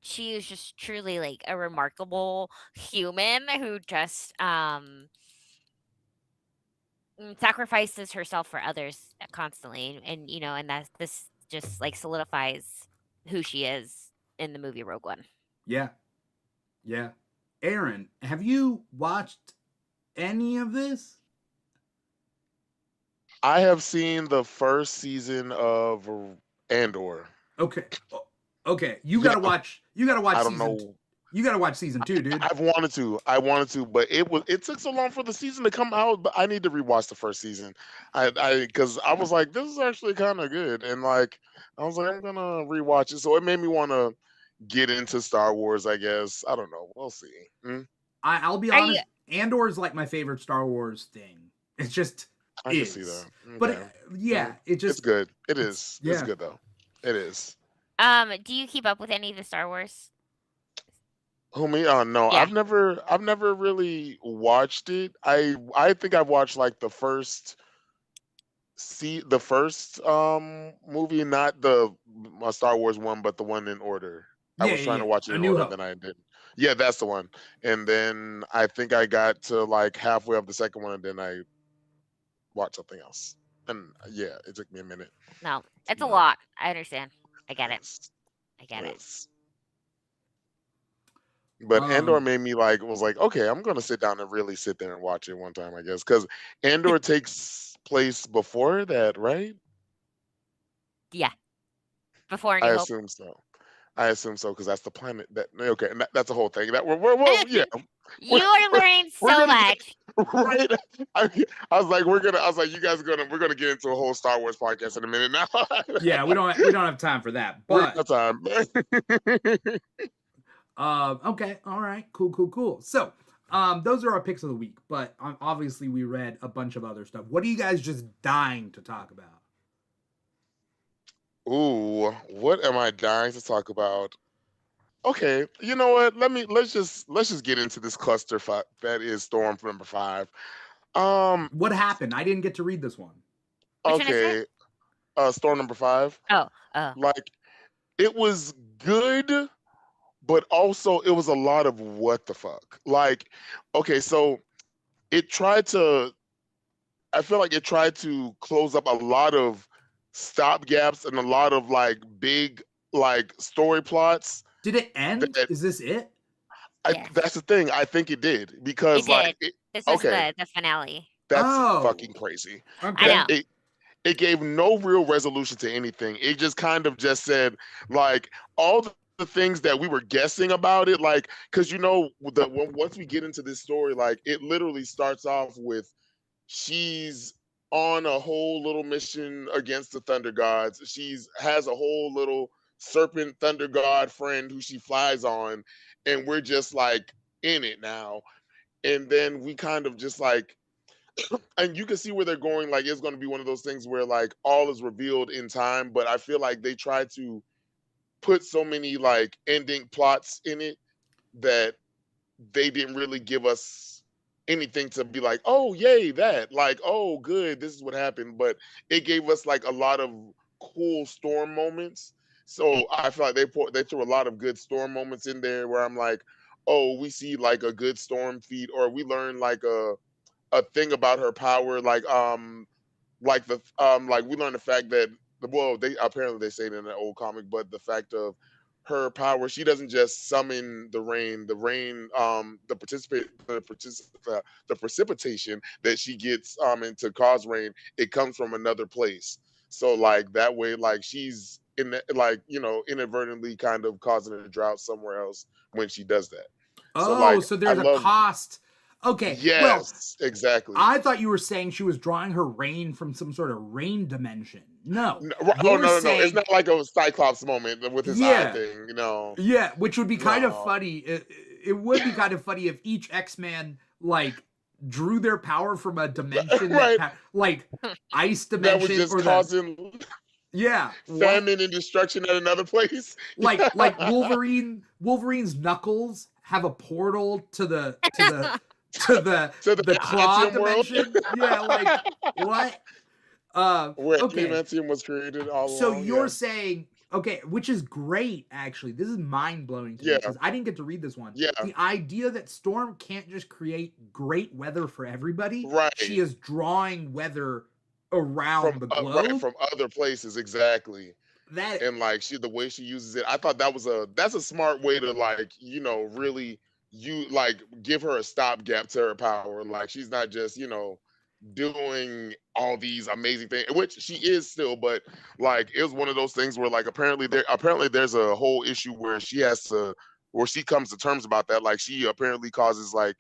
she is just truly like a remarkable human who just sacrifices herself for others constantly, and and that this just like solidifies who she is in the movie Rogue One. Yeah. Aaron, have you watched any of this? I have seen the first season of Andor. Okay. You gotta watch. You gotta watch I don't season. know. You gotta watch season 2, dude. I wanted to, but it took so long for the season to come out. But I need to rewatch the first season. Because I was like, this is actually kind of good, and like I was like, I'm gonna rewatch it. So it made me want to get into Star Wars. I guess I don't know. We'll see. I'll be honest. Andor is like my favorite Star Wars thing. It's just I can see that. Okay. But it's good. It is. Yeah. It's good though. It is. Do you keep up with any of the Star Wars? Who me? No, Yeah. I've never really watched it. I think I've watched like the first movie, not the Star Wars one, but the one in order. I was trying to watch it in order, then I didn't. Yeah, that's the one. And then I think I got to like halfway of the second one, and then I watched something else. And yeah, it took me a minute. No, it's a lot. I understand. I get it. I get it. But Andor made me was like, okay, I'm gonna sit down and really sit there and watch it one time, I guess, because Andor takes place before that, right? Yeah, before New I Hope. assume so because that's the planet that. Okay, and that's the whole thing. That we're yeah. You are learning so much. Right? I was like, you guys are we're gonna get into a whole Star Wars podcast in a minute now. Yeah, we don't have time for that. But okay, all right, cool. So, those are our picks of the week. But obviously, we read a bunch of other stuff. What are you guys just dying to talk about? Ooh, what am I dying to talk about? Okay, you know what? Let's just get into this cluster that is Storm number 5. What happened? I didn't get to read this one. Okay, Storm number 5. Oh. Like, it was good, but also it was a lot of what the fuck. Like, okay, so I feel like it tried to close up a lot of stop gaps and a lot of like big like story plots. Did it end? Is this it? Yes, That's the thing. I think it did it because did. like it, This was okay, the finale. that's Oh, fucking crazy. I okay. know. It gave no real resolution to anything. It just kind of just said like all the things that we were guessing about it, like because once we get into this story, like it literally starts off with she's on a whole little mission against the Thunder Gods. She's has a whole little serpent Thunder God friend who she flies on, and we're just like in it now. And then we kind of just like and you can see where they're going. Like it's going to be one of those things where like all is revealed in time, but I feel like they try to put so many like ending plots in it that they didn't really give us anything to be like, oh yay, that like, oh good, this is what happened. But it gave us like a lot of cool storm moments. So I feel like they threw a lot of good storm moments in there where I'm like, oh, we see like a good storm feat, or we learn like a thing about her power, like we learned the fact that well they apparently they say it in an old comic, but the fact of her power, she doesn't just summon the precipitation that she gets and to cause rain, it comes from another place. So like that way, like she's in the, like inadvertently kind of causing a drought somewhere else when she does that. So Oh, like so I there's a love cost. Okay. Well, yes, exactly. I thought you were saying she was drawing her rain from some sort of rain dimension. No. Oh You're no, no, no! It's saying, not like a Cyclops moment with his eye yeah, thing. No, yeah, which would be kind of no, funny. It would be kind of funny if each X-Man like drew their power from a dimension right. like ice That was dimension just or the causing yeah, what? famine and destruction at another place. Like Wolverine's knuckles have a portal to To the the claw adamantium world, dimension. Yeah, like what? where Okay. adamantium was created all So along. you're Yeah, saying, okay, which is great actually. This is mind-blowing to me yeah, because I didn't get to read this one. yeah. The idea that Storm can't just create great weather for everybody, she Right is drawing weather from around the right globe. from other places exactly. That And like the way she uses it, I thought that's a smart way to like really you like give her a stopgap to her power. Like she's not just doing all these amazing things, which she is still, but like it was one of those things where like apparently there's a whole issue where she comes to terms about that. Like she apparently causes like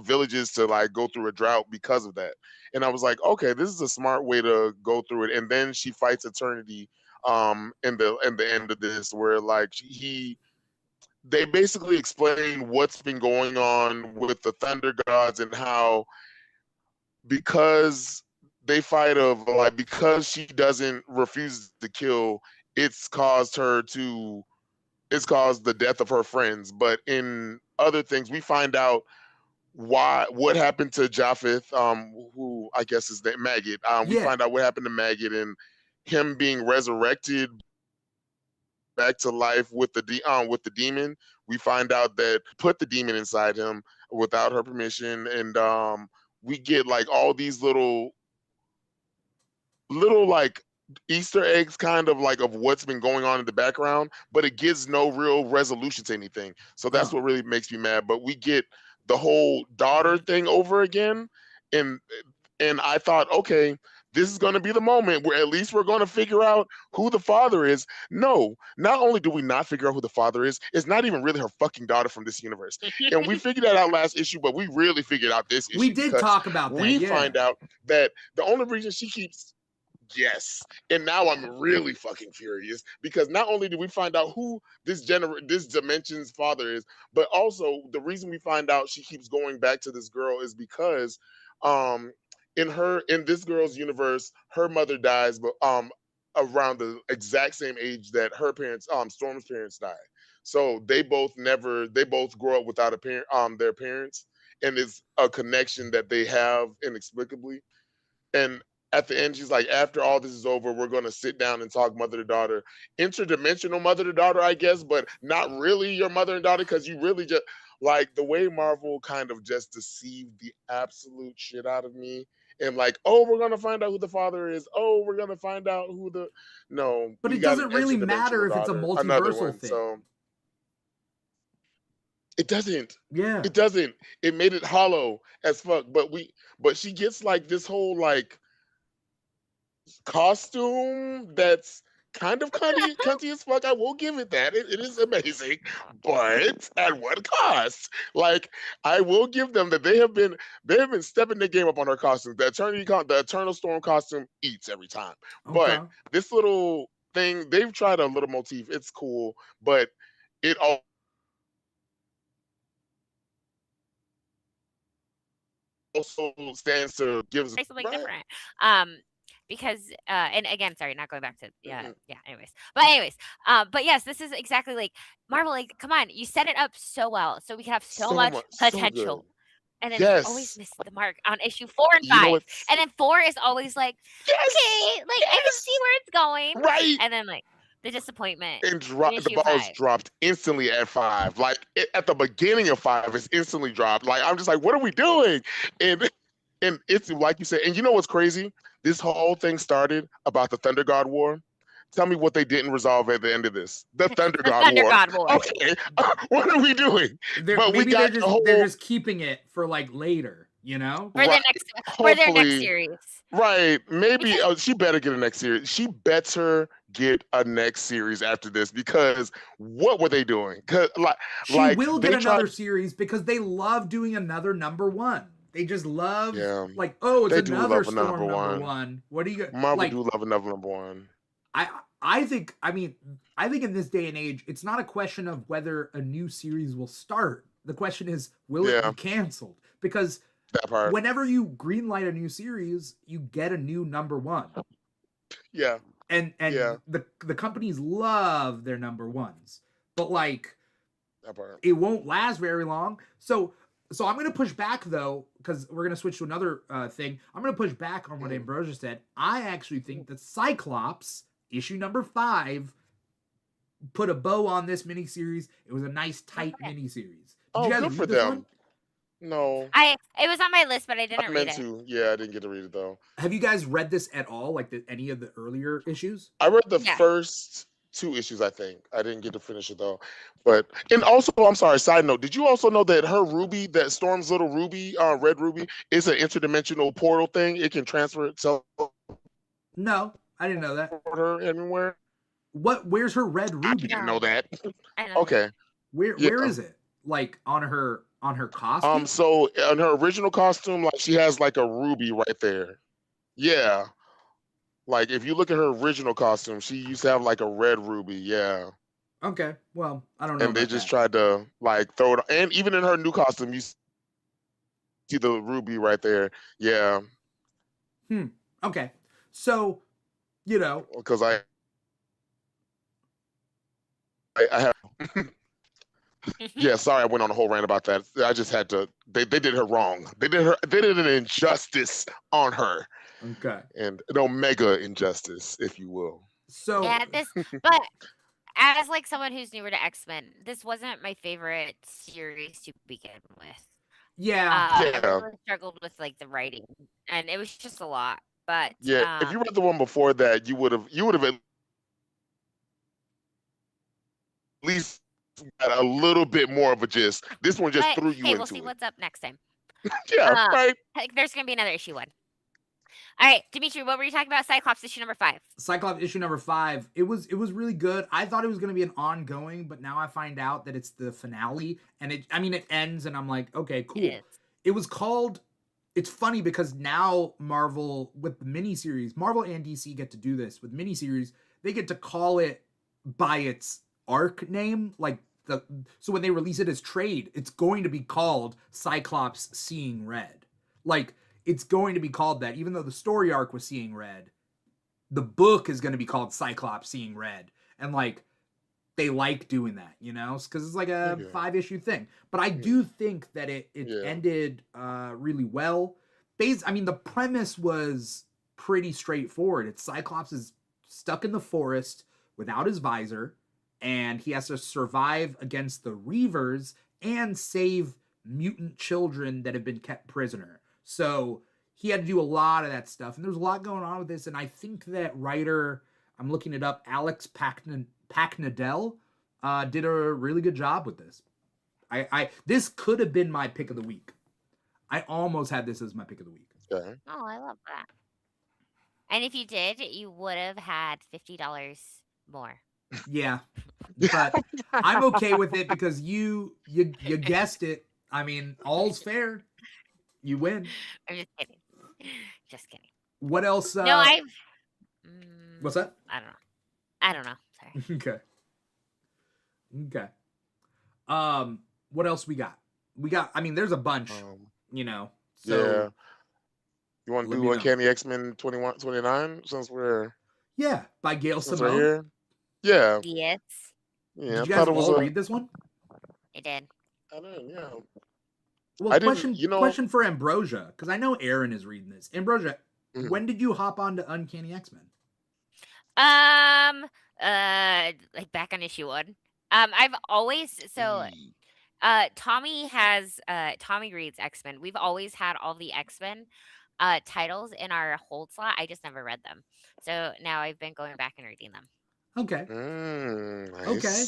villages to like go through a drought because of that. And I was like, okay, this is a smart way to go through it. And then she fights Eternity in the end of this where like they basically explain what's been going on with the Thunder Gods and how because they fight of like because she doesn't refuse to kill, it's caused it's caused the death of her friends. But in other things, we find out what happened to Japheth, who I guess is the Maggot. We yeah. find out what happened to Maggot and him being resurrected back to life with with the demon. We find out that put the demon inside him without her permission, and we get like all these little like Easter eggs kind of like of what's been going on in the background, but it gives no real resolution to anything. So that's Oh. what really makes me mad. But we get the whole daughter thing over again, and and I thought, okay, this is going to be the moment where at least we're going to figure out who the father is. No, not only do we not figure out who the father is, it's not even really her fucking daughter from this universe. And we figured that out last issue, but we really figured out this We issue did because talk about that, we yeah. find out that the only reason she keeps yes. And now I'm really fucking furious because not only do we find out who this dimension's father is, but also the reason we find out she keeps going back to this girl is because um in this girl's universe, her mother dies but around the exact same age that her parents Storm's parents died. So they both grow up without their parents, and it's a connection that they have inexplicably. And at the end, she's like, after all this is over, we're going to sit down and talk mother to daughter. Interdimensional mother to daughter, I guess, but not really your mother and daughter because you really just like the way Marvel kind of just deceived the absolute shit out of me. And like, oh, we're gonna find out who the father is. Oh, we're gonna find out who the no, But we it got an doesn't really matter interdimensional if it's a daughter, another multiversal one. thing. So It doesn't. Yeah. It doesn't. It made it hollow as fuck. But she gets like this whole like costume that's kind of cunty as fuck. I will give it that. It is amazing, but at what cost? Like I will give them that they have been stepping the game up on her costumes. The Eternal Storm costume eats every time, Okay. but this little thing they've tried a little motif. It's cool, but it also stands to gives Say something right. different. Because and again, sorry, not going back to anyways. But yes, this is exactly like Marvel, like, come on, you set it up so well. So we can have so So much much, so good. potential. And then you always Yes. miss the mark on issue 4 and You know 5. what's And then 4 is always like, yes, okay, like I can see yes, where it's going. right. And then like the disappointment And in the issue ball is 5. dropped instantly at 5. Like at the beginning of 5, it's instantly dropped. Like I'm just like, what are we doing? And and it's like you said. And you know what's crazy? This whole thing started about the Thunder God War. Tell me what they didn't resolve at the end of this. The Thunder The God Thunder War. God War. Okay, what are we doing? But we got the whole. They're just keeping it for like later, you know? For Right, their next hopefully, series. right. Maybe Because she better get a next series. She better get a next series after this because what were they doing? Cause She will get they tried. another series because they love doing another number 1. They just love Yeah, like, oh, it's they do another love a Storm number number one. 1. What do you Marvel like? do love another number one. I think in this day and age, it's not a question of whether a new series will start. The question is, will it be Yeah, canceled? Because that part. whenever you greenlight a new series, you get a new number 1. Yeah, And yeah, the companies love their number 1s. But like that part. it won't last very long. So I'm going to push back though, because we're going to switch to another thing. I'm going to push back on what Ambrosia said. I actually think that Cyclops issue number 5 put a bow on this miniseries. It was a nice tight miniseries. Did you guys Good read for this them. one? No, it was on my list, but I I didn't read meant it. to. Yeah, I didn't get to read it though. Have you guys read this at all? Like any of the earlier issues? I read the Yeah. first 2 issues, I think. I didn't get to finish it though. But and also, I'm sorry. Side note: did you also know that her ruby, that Storm's little ruby, red ruby, is an interdimensional portal thing? It can transfer itself No, I didn't know that. her anywhere. Where's her red I ruby? didn't know that. I know. Okay. Where Yeah. is it? Like on her costume? So on her original costume, like she has like a ruby right there. Yeah. Like if you look at her original costume, she used to have like a red ruby. Yeah. Okay. Well, I don't know And they about just that. tried to like throw it. And even in her new costume, you see the ruby right there. Yeah. Okay. So, you know, Because I have. Yeah, sorry, I went on a whole rant about that. I just had to. They did her wrong. They did an injustice on her, okay. and an omega injustice, if you will. So Yeah, but as like someone who's newer to X-Men, this wasn't my favorite series to begin with. yeah, I Yeah, really struggled with like the writing, and it was just a lot. But yeah. If you read the one before that, you would have at least got a little bit more of a gist. This one just threw you hey, into we'll see it. what's up next time. Yeah, right. There's gonna be another issue 1. All right, Dimitri, what were you talking about? Cyclops issue number 5. Cyclops issue number 5. It was really good. I thought it was going to be an ongoing, but now I find out that it's the finale, and it ends, and I'm like, okay, cool. It was called. It's funny because now Marvel with the miniseries, Marvel and DC get to do this with miniseries. They get to call it by its arc name, like so when they release it as trade, it's going to be called Cyclops Seeing Red. Like it's going to be called that, even though the story arc was Seeing Red. The book is going to be called Cyclops Seeing Red, and like they like doing that, you know, because it's like a 5-issue thing. But I do think that it ended really well. The premise was pretty straightforward. It's Cyclops is stuck in the forest without his visor, and he has to survive against the Reavers and save mutant children that have been kept prisoner. So he had to do a lot of that stuff, and there's a lot going on with this. And I think that writer, I'm looking it up, Alex Packnadell, did a really good job with this. I this could have been my pick of the week. I almost had this as my pick of the week. Okay. Oh, I love that. And if you did, you would have had $50 more. Yeah, but I'm okay with it because you guessed it. I mean, all's fair. You win. I'm just kidding. Just kidding. What else? No, I've. What's that? I don't know. I don't know. Sorry. Okay. Okay. What else we got? I mean, there's a bunch, you know. So Yeah. You want to let do me know. Uncanny X-Men 29 since we're by Gail since Simone. we're here? Yeah. Yes, Yeah. Did you I guys thought it was all read this one? I did. I didn't, yeah. Well, I didn't, question for Ambrosia, because I know Aaron is reading this. Ambrosia, Mhm. when did you hop on to Uncanny X-Men? Like back on issue 1. I've always Tommy reads X-Men. We've always had all the X-Men titles in our hold slot. I just never read them. So now I've been going back and reading them. Okay. Nice. Okay.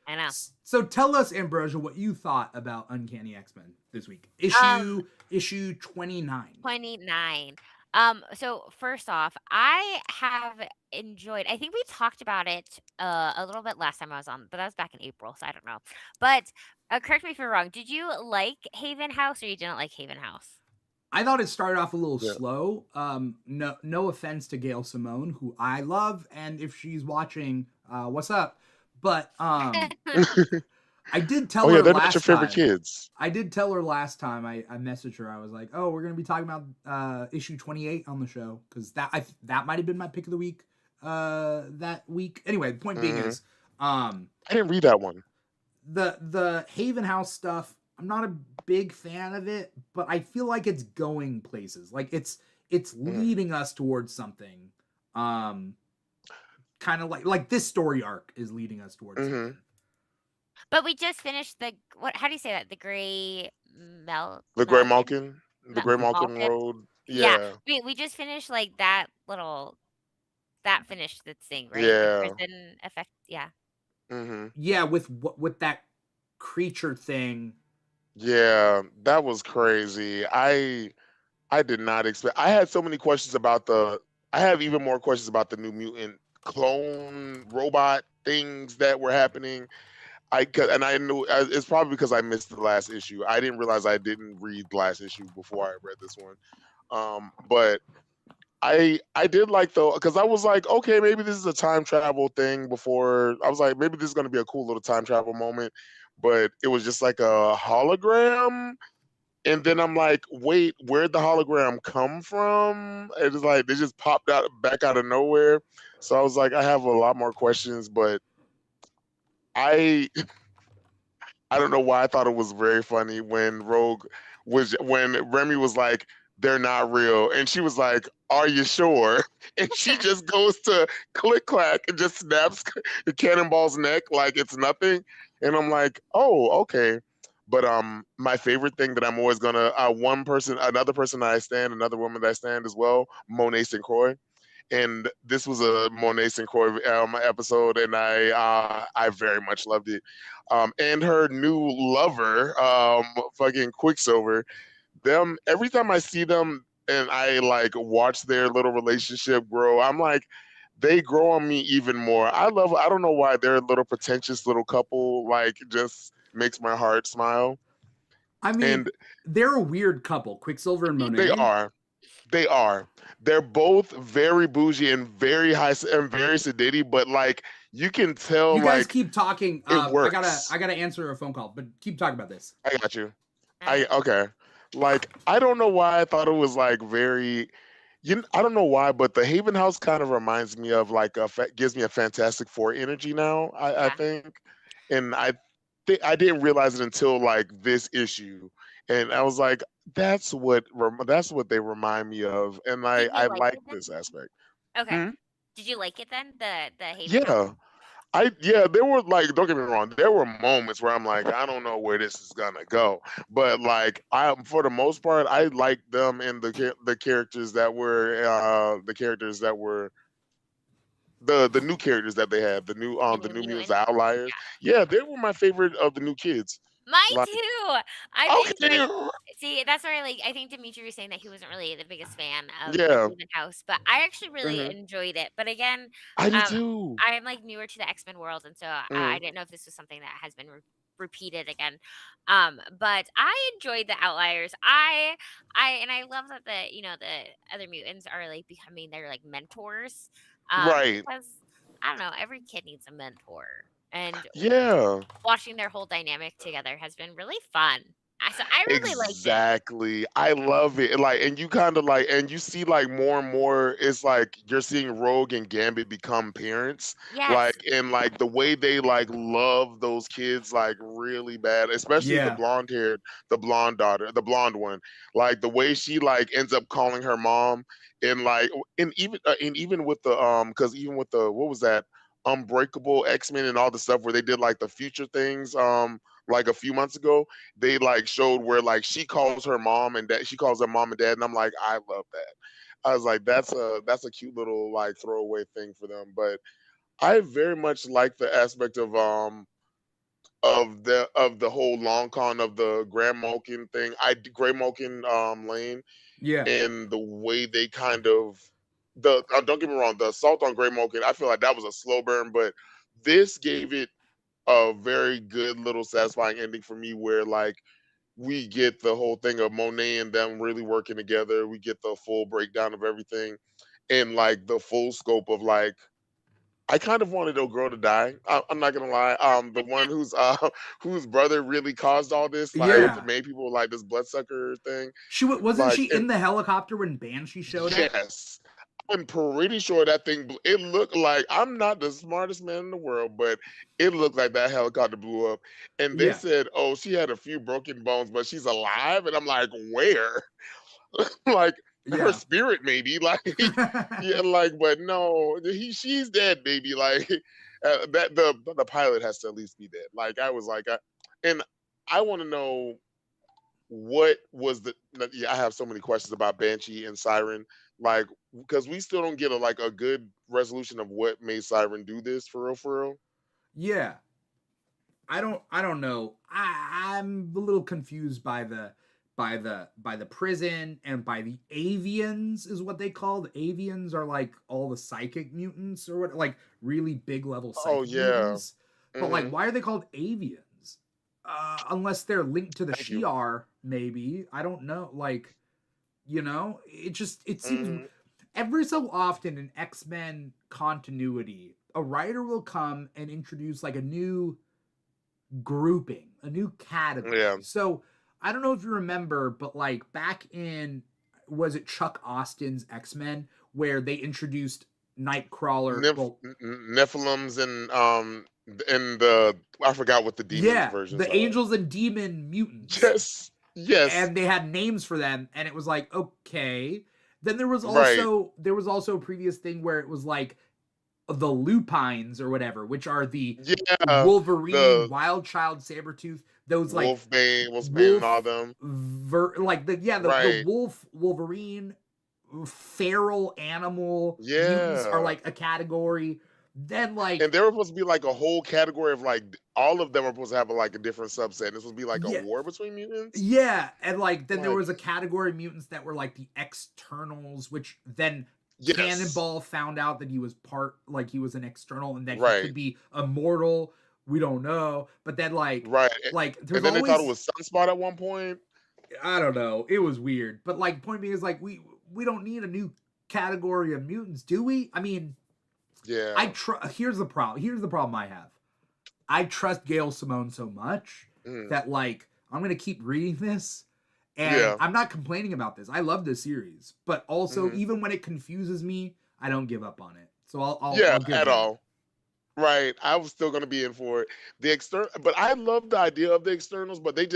I know. So tell us, Ambrosia, what you thought about Uncanny X-Men this week. Issue 29. 29. So first off, I have enjoyed. I think we talked about it a little bit last time I was on, but that was back in April, so I don't know. But correct me if you're wrong. Did you like Haven House or you didn't like Haven House? I thought it started off a little slow. No offense to Gail Simone, who I love, and if she's watching, what's up? But I did tell her they're last not your favorite time. kids. I did tell her last time. I messaged her. I was like, "Oh, we're gonna be talking about issue 28 on the show because that might have been my pick of the week that week." Anyway, the point being is, I didn't read that one. The Haven House stuff. I'm not a big fan of it, but I feel like it's going places. Like it's leading us towards something. Kind of like this story arc is leading us towards something. But we just finished what? How do you say that? The Gray The Gray Malkin. The Gray Malkin Road. Yeah. We just finished like that finished the thing, right? Yeah. The prison effect. Yeah. Yeah, with that creature thing. Yeah, that was crazy. I did not expect. I had so many questions about I have even more questions about the New Mutant clone robot things that were happening. I knew it's probably because I missed the last issue. I didn't realize I didn't read the last issue before I read this one. But I did like though, because I was like, okay, maybe this is a time travel thing. Before I was like, maybe this is gonna be a cool little time travel moment, but it was just like a hologram. And then I'm like, wait, where'd the hologram come from? It was like they just popped out back out of nowhere. So I was like, I have a lot more questions, but I don't know why I thought it was very funny when when Remy was like, they're not real. And she was like, are you sure? And she just goes to click clack and just snaps the cannonball's neck like it's nothing. And I'm like, oh, okay. But my favorite thing that I'm always gonna another person that I stand, another woman that I stand as well, Monet St. Croix. And this was a Monet St. Croix episode, and I very much loved it. And her new lover, fucking Quicksilver. Them every time I see them and I like watch their little relationship grow, I'm like, they grow on me even more. I don't know why they're a little pretentious little couple. Like, just makes my heart smile. I mean, they're a weird couple, Quicksilver and Monet. They are. They're both very bougie and very high and very sedity, but like you can tell. You guys keep talking. It works. I gotta answer a phone call, but keep talking about this. I got you. Okay. Like I don't know why I thought it was like very. I don't know why, but the Haven House kind of reminds me of like gives me a Fantastic Four energy now. I think, and I didn't realize it until like this issue, and I was like, that's what they remind me of, and I like this aspect. Okay. Did you like it then? The Haven House? There were like, don't get me wrong, there were moments where I'm like, I don't know where this is gonna go, but like, for the most part, I liked them and the characters that were the new characters that they had, the new mutants, the outliers. Yeah, they were my favorite of the new kids. Mine Like, too. I've enjoyed. okay, See, that's where I think Dimitri was saying that he wasn't really the biggest fan of the yeah, Moving House, but I actually really hmm enjoyed it. But again, I did um, too. I'm like newer to the X-Men world, and so I hmm didn't know if this was something that has been repeated again. But I enjoyed the Outliers. And I love that the other mutants are like becoming their like mentors. Right. Because I don't know, every kid needs a mentor, and Yeah. watching their whole dynamic together has been really fun. I really liked it. Exactly. I love it. Like, and you kind of like, and you see like more and more, it's like you're seeing Rogue and Gambit become parents. Yes. Like, and like the way they like love those kids like really bad, especially Yeah. the blonde daughter, the blonde one. Like the way she like ends up calling her mom, and like, and even with the because even with the what was that? Unbreakable X-Men and all the stuff where they did like the future things like a few months ago, they like showed where like she calls her mom and dad, she calls her mom and dad, and I'm like, I love that. I was like, that's a cute little like throwaway thing for them. But I very much like the aspect of the whole long con of the Grand Malkin thing. Gray Malkin lane, Yeah. and the way they kind of the don't get me wrong, the assault on Gray Malkin, I feel like that was a slow burn, but this gave it a very good little satisfying ending for me where like we get the whole thing of Monet and them really working together. We get the full breakdown of everything and like the full scope of like I kind of wanted a girl to die. I'm not gonna lie. The one whose whose brother really caused all this, like Yeah. made people like this bloodsucker thing. Wasn't Like, she in the helicopter when Banshee showed up? yes. I'm pretty sure that thing, it looked like, I'm not the smartest man in the world, but it looked like that helicopter blew up. And they Yeah. said, oh, she had a few broken bones, but she's alive. And I'm like, where? Like, her Yeah. spirit, maybe. Like, yeah, like, but no, she's dead, baby. Like, that the pilot has to at least be dead. Like, I was like, and I want to know what was the yeah, I have so many questions about Banshee and Siren, like because we still don't get a good resolution of what made Siren do this for real, for real. Yeah. I don't know. I'm a little confused by the prison and by the avians is what they call. The avians are like all the psychic mutants or what, like really big level Oh psychic yeah. mutants. But like Mm-hmm. why are they called avians? Unless they're linked to the Thank you. Shi'ar, maybe. I don't know. Like, it seems Mm-hmm. every so often in X-Men continuity, a writer will come and introduce like a new grouping, a new Yeah. category. So I don't know if you remember, but like back in, was it Chuck Austin's X-Men where they introduced Nightcrawler? Well, Nephilims and the I forgot what the demons yeah, versions the are. angels and demon mutants, Yes. Yes. and they had names for them, and it was like, okay. Then Right. there was also a previous thing where it was like the lupines or whatever, which are the Yeah. Wolverine, The Wild Child, Sabretooth, those like Wolfbane and all wolf them. like the Right. wolf, Wolverine, feral animal mutants are Yeah. like a category. Then And like there was supposed to be like a whole category of like all of them are supposed to have like a different subset. This would be like a yeah, war between mutants. yeah, and like then there Like, was a category of mutants that were like the externals, which then yes, Cannonball found out that he was he was an external and that he right, could be immortal. We don't know, but then right. there's And then they thought it always, was Sunspot at one point. I don't know, it was weird. But like point being is like we don't need a new category of mutants, do we? I mean, Yeah. here's the problem. Here's the problem I have. I trust Gail Simone so much Mhm. that like I'm gonna keep reading this, and Yeah. I'm not complaining about this. I love this series, but also hmm even when it confuses me, I don't give up on it. So Yeah, I'll give at that. all. Right. I was still gonna be in for it. The external, but I love the idea of the externals, but they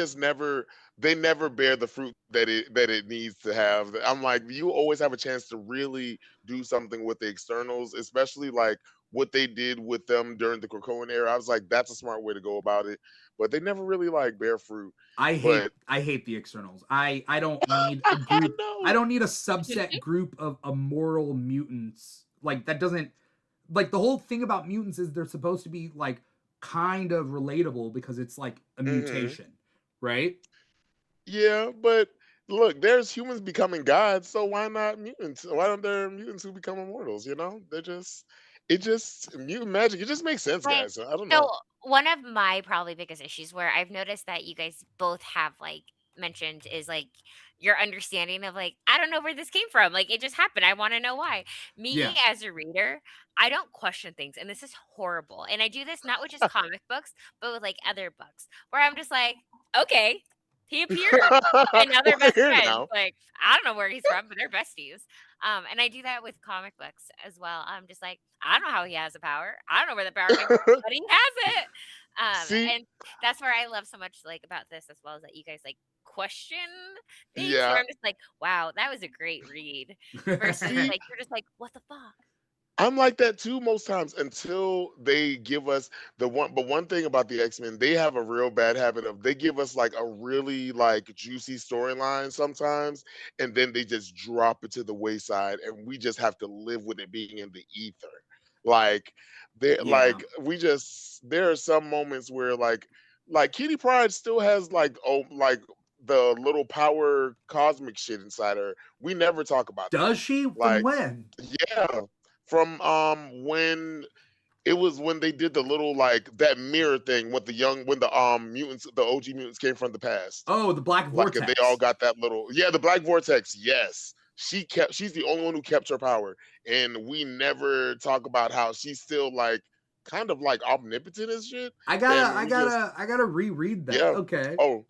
never bear the fruit that it needs to have. I'm like, you always have a chance to really do something with the externals, especially like what they did with them during the Krakoan era. I was like, that's a smart way to go about it. But they never really like bear fruit. But I hate the externals. I don't need a I group. I know. don't need a subset group of immortal mutants. Like that doesn't, like the whole thing about mutants is they're supposed to be like kind of relatable because it's like a hmm mutation. right? Yeah, but look, there's humans becoming gods, so why not mutants? Why don't there mutants who become immortals? They're just it just mutant magic. It just makes sense, Like, guys. I don't so know. one of my probably biggest issues where I've noticed that you guys both have like mentioned is like your understanding of like, I don't know where this came from. Like it just happened. I want to know why. Me Yeah. as a reader, I don't question things. And this is horrible. And I do this not with just comic books, but with like other books where I'm just like, okay, he appeared. And now they're We're best here friends. now. Like, I don't know where he's from, but they're besties. And I do that with comic books as well. I'm just like, I don't know how he has the power. I don't know where the power came from, but he has it. See, And that's where I love so much like about this as well as that you guys like question things where yeah. I'm just like, wow, that was a great read. Versus See, like you're just like, what the fuck? I'm like that too most times until they give us the one. But one thing about the X-Men, they have a real bad habit of they give us like a really like juicy storyline sometimes, and then they just drop it to the wayside, and we just have to live with it being in the ether. Like they Yeah. like we just there are some moments where like Kitty Pryde still has like the little power cosmic shit inside her. We never talk about that. Does she? From Like when? yeah, from when it was when they did the little like that mirror thing with when the mutants, the OG mutants came from the past. Oh, the Black Like and they all Vortex. got that little the black vortex. Yes. She's the only one who kept her power. And we never talk about how she's still like kind of like omnipotent as shit. I gotta, And I we just gotta, I gotta reread that. yeah. Okay. Oh,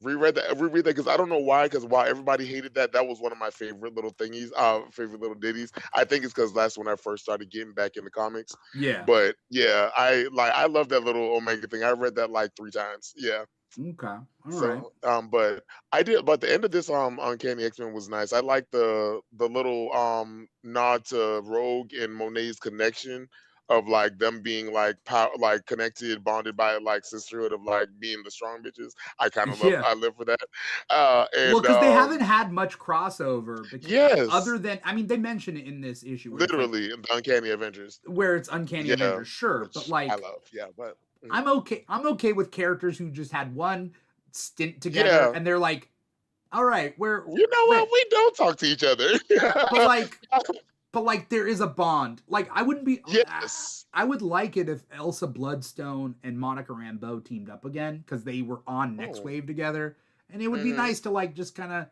reread that because I don't know why. Because why everybody hated that. That was one of my favorite little thingies. Favorite little ditties. I think it's because that's when I first started getting back into comics. Yeah. But yeah, I love that little Omega thing. I read that like 3 times. Yeah. Okay. All right. So but I did. But the end of this Uncanny X-Men was nice. I like the little nod to Rogue and Monet's connection of like them being like like connected, bonded by like sisterhood of like being the strong bitches. I kind of love. Yeah. I live for that. Well, And because they haven't had much crossover, yes, other than I mean, they mention it in this issue where it's like literally in the Uncanny Avengers. where it's Uncanny Yeah, Avengers, sure, but which I like love. Yeah, but I'm okay. I'm okay with characters who just had one stint together yeah, and they're like, all right, we're you know what? wait, We don't talk to each other. but like but like there is a bond. Like I wouldn't be. Yes. I would like it if Elsa Bloodstone and Monica Rambeau teamed up again because they were on Next Oh. Wave together, and it would be Hmm. nice to like just kind of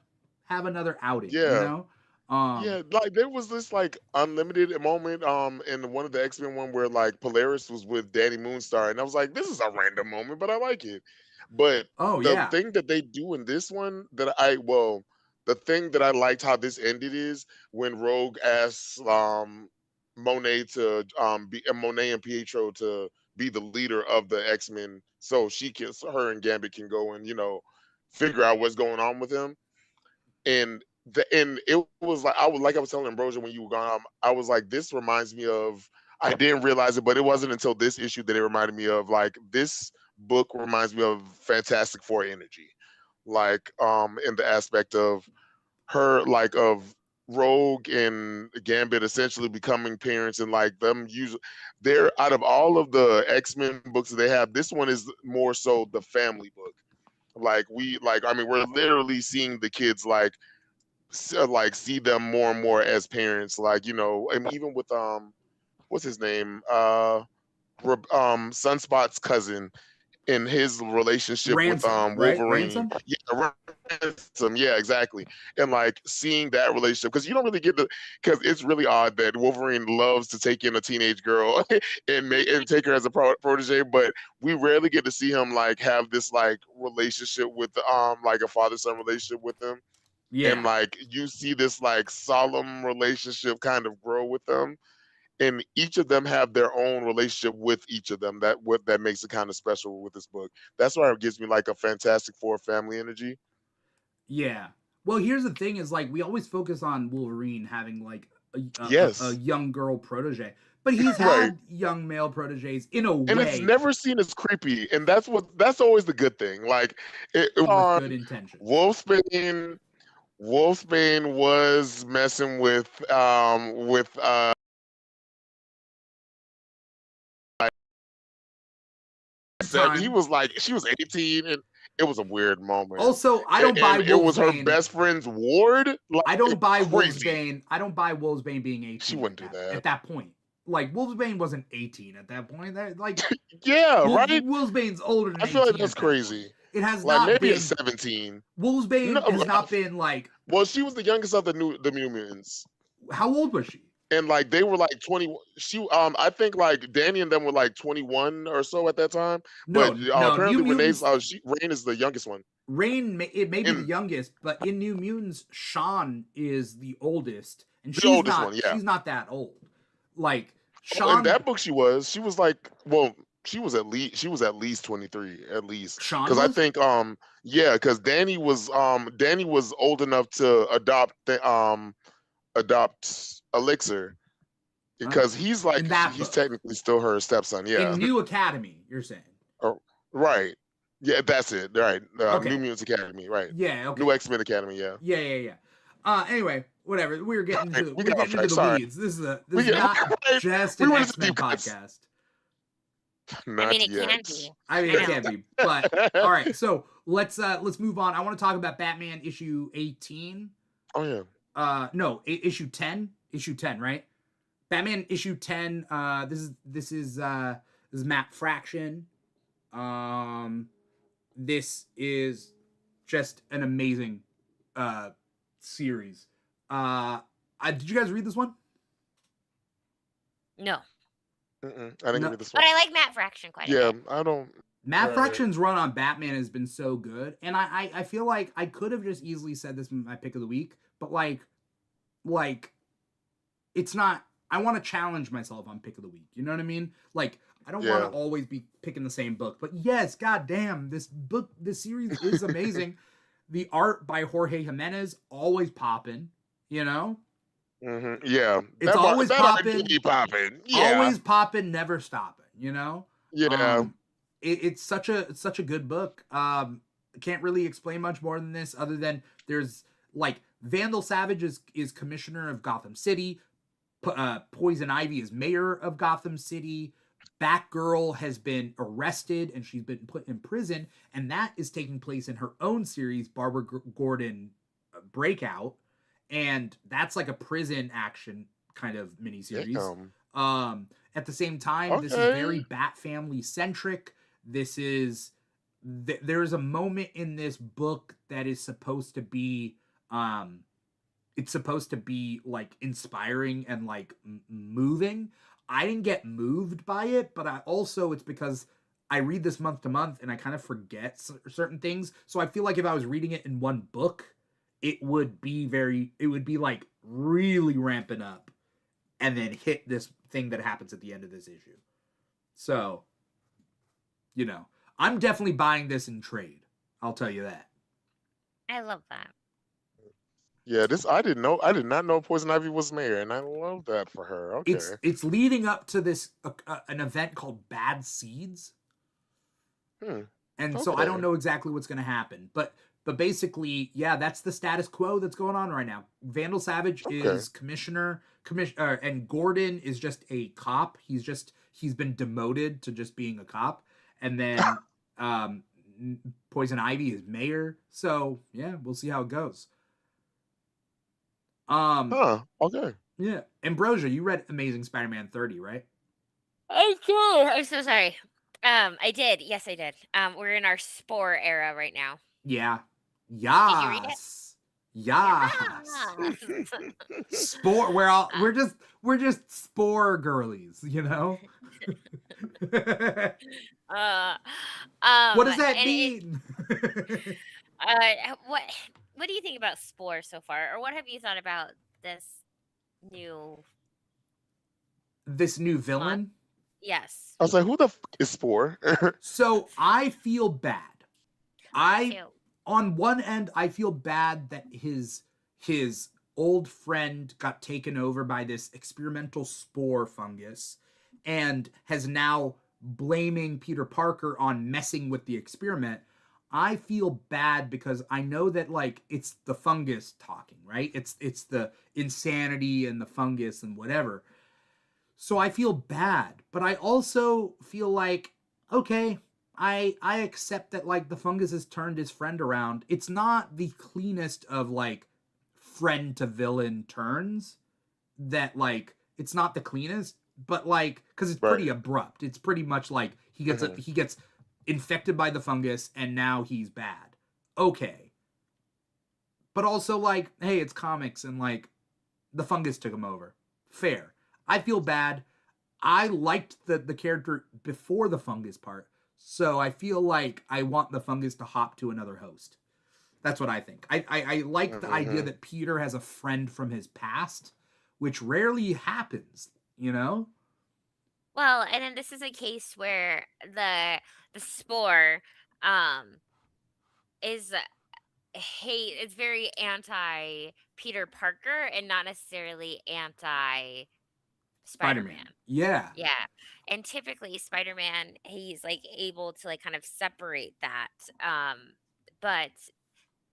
have another outing, you Yeah. know? Yeah, like there was this like unlimited moment in one of the X-Men one where like Polaris was with Danny Moonstar and I was like, this is a random moment, but I like it. But Oh the yeah, thing that they do in this one the thing that I liked how this ended is when Rogue asks Monet to be Monet and Pietro to be the leader of the X-Men so her and Gambit can go and, figure out what's going on with him and it was like I was telling Ambrosia when you were gone. I was like, this reminds me of. I didn't realize it, but it wasn't until this issue that it reminded me of. Like this book reminds me of Fantastic Four energy, like in the aspect of her, like of Rogue and Gambit essentially becoming parents and like them use. They're out of all of the X-Men books that they have. This one is more so the family book. I mean, we're literally seeing the kids like see them more and more as parents and even with what's his name Sunspot's cousin in his relationship with Ransom, right? Wolverine. Ransom. Yeah, Ransom. Yeah, exactly. And like seeing that relationship because you don't really get because it's really odd that Wolverine loves to take in a teenage girl and take her as a protege, but we rarely get to see him like have this like relationship with like a father son relationship with them and Yeah, like you see this like solemn relationship kind of grow with them and each of them have their own relationship with each of them that makes it kind of special with this book. That's why it gives me like a Fantastic Four family energy. yeah. Well, here's the thing: is like we always focus on Wolverine having like a Yes. young girl protege, but he's Right. had young male proteges in a And it's way never seen as creepy and that's always the good thing like it with on good intentions. Wolfsbane was messing with At he time, was like she was 18 and It was a weird moment. Also, I don't buy And it was her Wolfsbane. best friend's ward. Like, I don't buy crazy. Wolfsbane. I don't buy Wolfsbane being 18. She wouldn't do that at that point. Like Wolfsbane wasn't 18 at that point. That like yeah, right. Wolfsbane's older than 18. I feel like that's crazy. It has Like not maybe been at 17. Wolfsbane has not been like. Well, she was the youngest of the New Mutants. How old was she? And like they were like 20. I think like Danny and them were like 21 or so at that time. No, But no. apparently New Renee's Mutants, Rain is the youngest one. Rain, it may be the youngest, but in New Mutants, Sean is the oldest, and she's oldest not. One, yeah. She's not that old. Like Sean, in that book, she was like, well, she was at least 23, at least. Sean, because I think yeah, because Danny was old enough to adopt Elixir, because he's like he's technically still her stepson. Yeah, in New Academy, you're saying. Oh, right. Yeah, that's it. Right. Okay. New Mutants Academy. Right. Yeah. Okay. New X-Men Academy. Yeah. Yeah. Anyway, whatever. We're getting into the weeds. This is not just an X-Men podcast. Not it yet. can be. It can be. But all right. So let's move on. I want to talk about Batman issue 18. Oh yeah. No, issue 10. Issue 10, right? Batman issue 10. This is Matt Fraction. This is just an amazing series. Did you guys read this one? No. I didn't read this one. But I like Matt Fraction quite a bit. Yeah, I don't. Matt Fraction's run on Batman has been so good, and I feel like I could have just easily said this was my pick of the week, but like it's not. I want to challenge myself on pick of the week. You know what I mean? Like, I don't want to always be picking the same book. But yes, goddamn, this series is amazing. The art by Jorge Jimenez, always popping, you know? Mm-hmm. Yeah. It's always popping. Yeah. Always popping, never stopping, you know? Yeah. It's such a good book. I can't really explain much more than this, other than there's, like, Vandal Savage is commissioner of Gotham City. Poison Ivy is mayor of Gotham City. Batgirl has been arrested and she's been put in prison, and that is taking place in her own series, Barbara Gordon Breakout, and that's like a prison action kind of miniseries. At the same time, this is very Bat Family centric. This is there's a moment in this book that is supposed to be it's supposed to be like inspiring and like moving. I didn't get moved by it, but it's because I read this month to month and I kind of forget certain things. So I feel like if I was reading it in one book, it would be like really ramping up and then hit this thing that happens at the end of this issue. So, you know, I'm definitely buying this in trade. I'll tell you that. I love that. Yeah, I did not know Poison Ivy was mayor, and I love that for her. Okay. It's leading up to this an event called Bad Seeds. And so I don't know exactly what's going to happen, but basically, yeah, that's the status quo that's going on right now. Vandal Savage is commissioner, and Gordon is just a cop. He's been demoted to just being a cop, and then Poison Ivy is mayor. So yeah, we'll see how it goes. Okay. Yeah. Ambrosia, you read Amazing Spider-Man 30, right? I did. I'm so sorry. I did. Yes, I did. We're in our Spore era right now. Yeah. Did you read it? Yes. Spore. We're just Spore girlies, you know? What does that mean? What do you think about Spore so far, or what have you thought about this new villain? Yes. I was like, who the is Spore? So I feel bad. On one end, I feel bad that his old friend got taken over by this experimental spore fungus and has now blaming Peter Parker on messing with the experiment. I feel bad because I know that, like, it's the fungus talking, right? It's the insanity and the fungus and whatever. So I feel bad, but I also feel like, okay, I accept that like the fungus has turned his friend around. It's not the cleanest of like friend to villain turns that like it's not the cleanest, but like because it's pretty Right. abrupt. It's pretty much like he gets infected by the fungus and now he's bad. Okay. But also like, hey, it's comics and like the fungus took him over. Fair. I feel bad. I liked the character before the fungus part, so I feel like I want the fungus to hop to another host. That's what I think. I like the idea that Peter has a friend from his past, which rarely happens, you know? Well, and then this is a case where the spore is hate it's very anti Peter Parker and not necessarily anti Spider-Man. Spider-Man. Yeah. Yeah. And typically Spider-Man, he's like able to like kind of separate that. But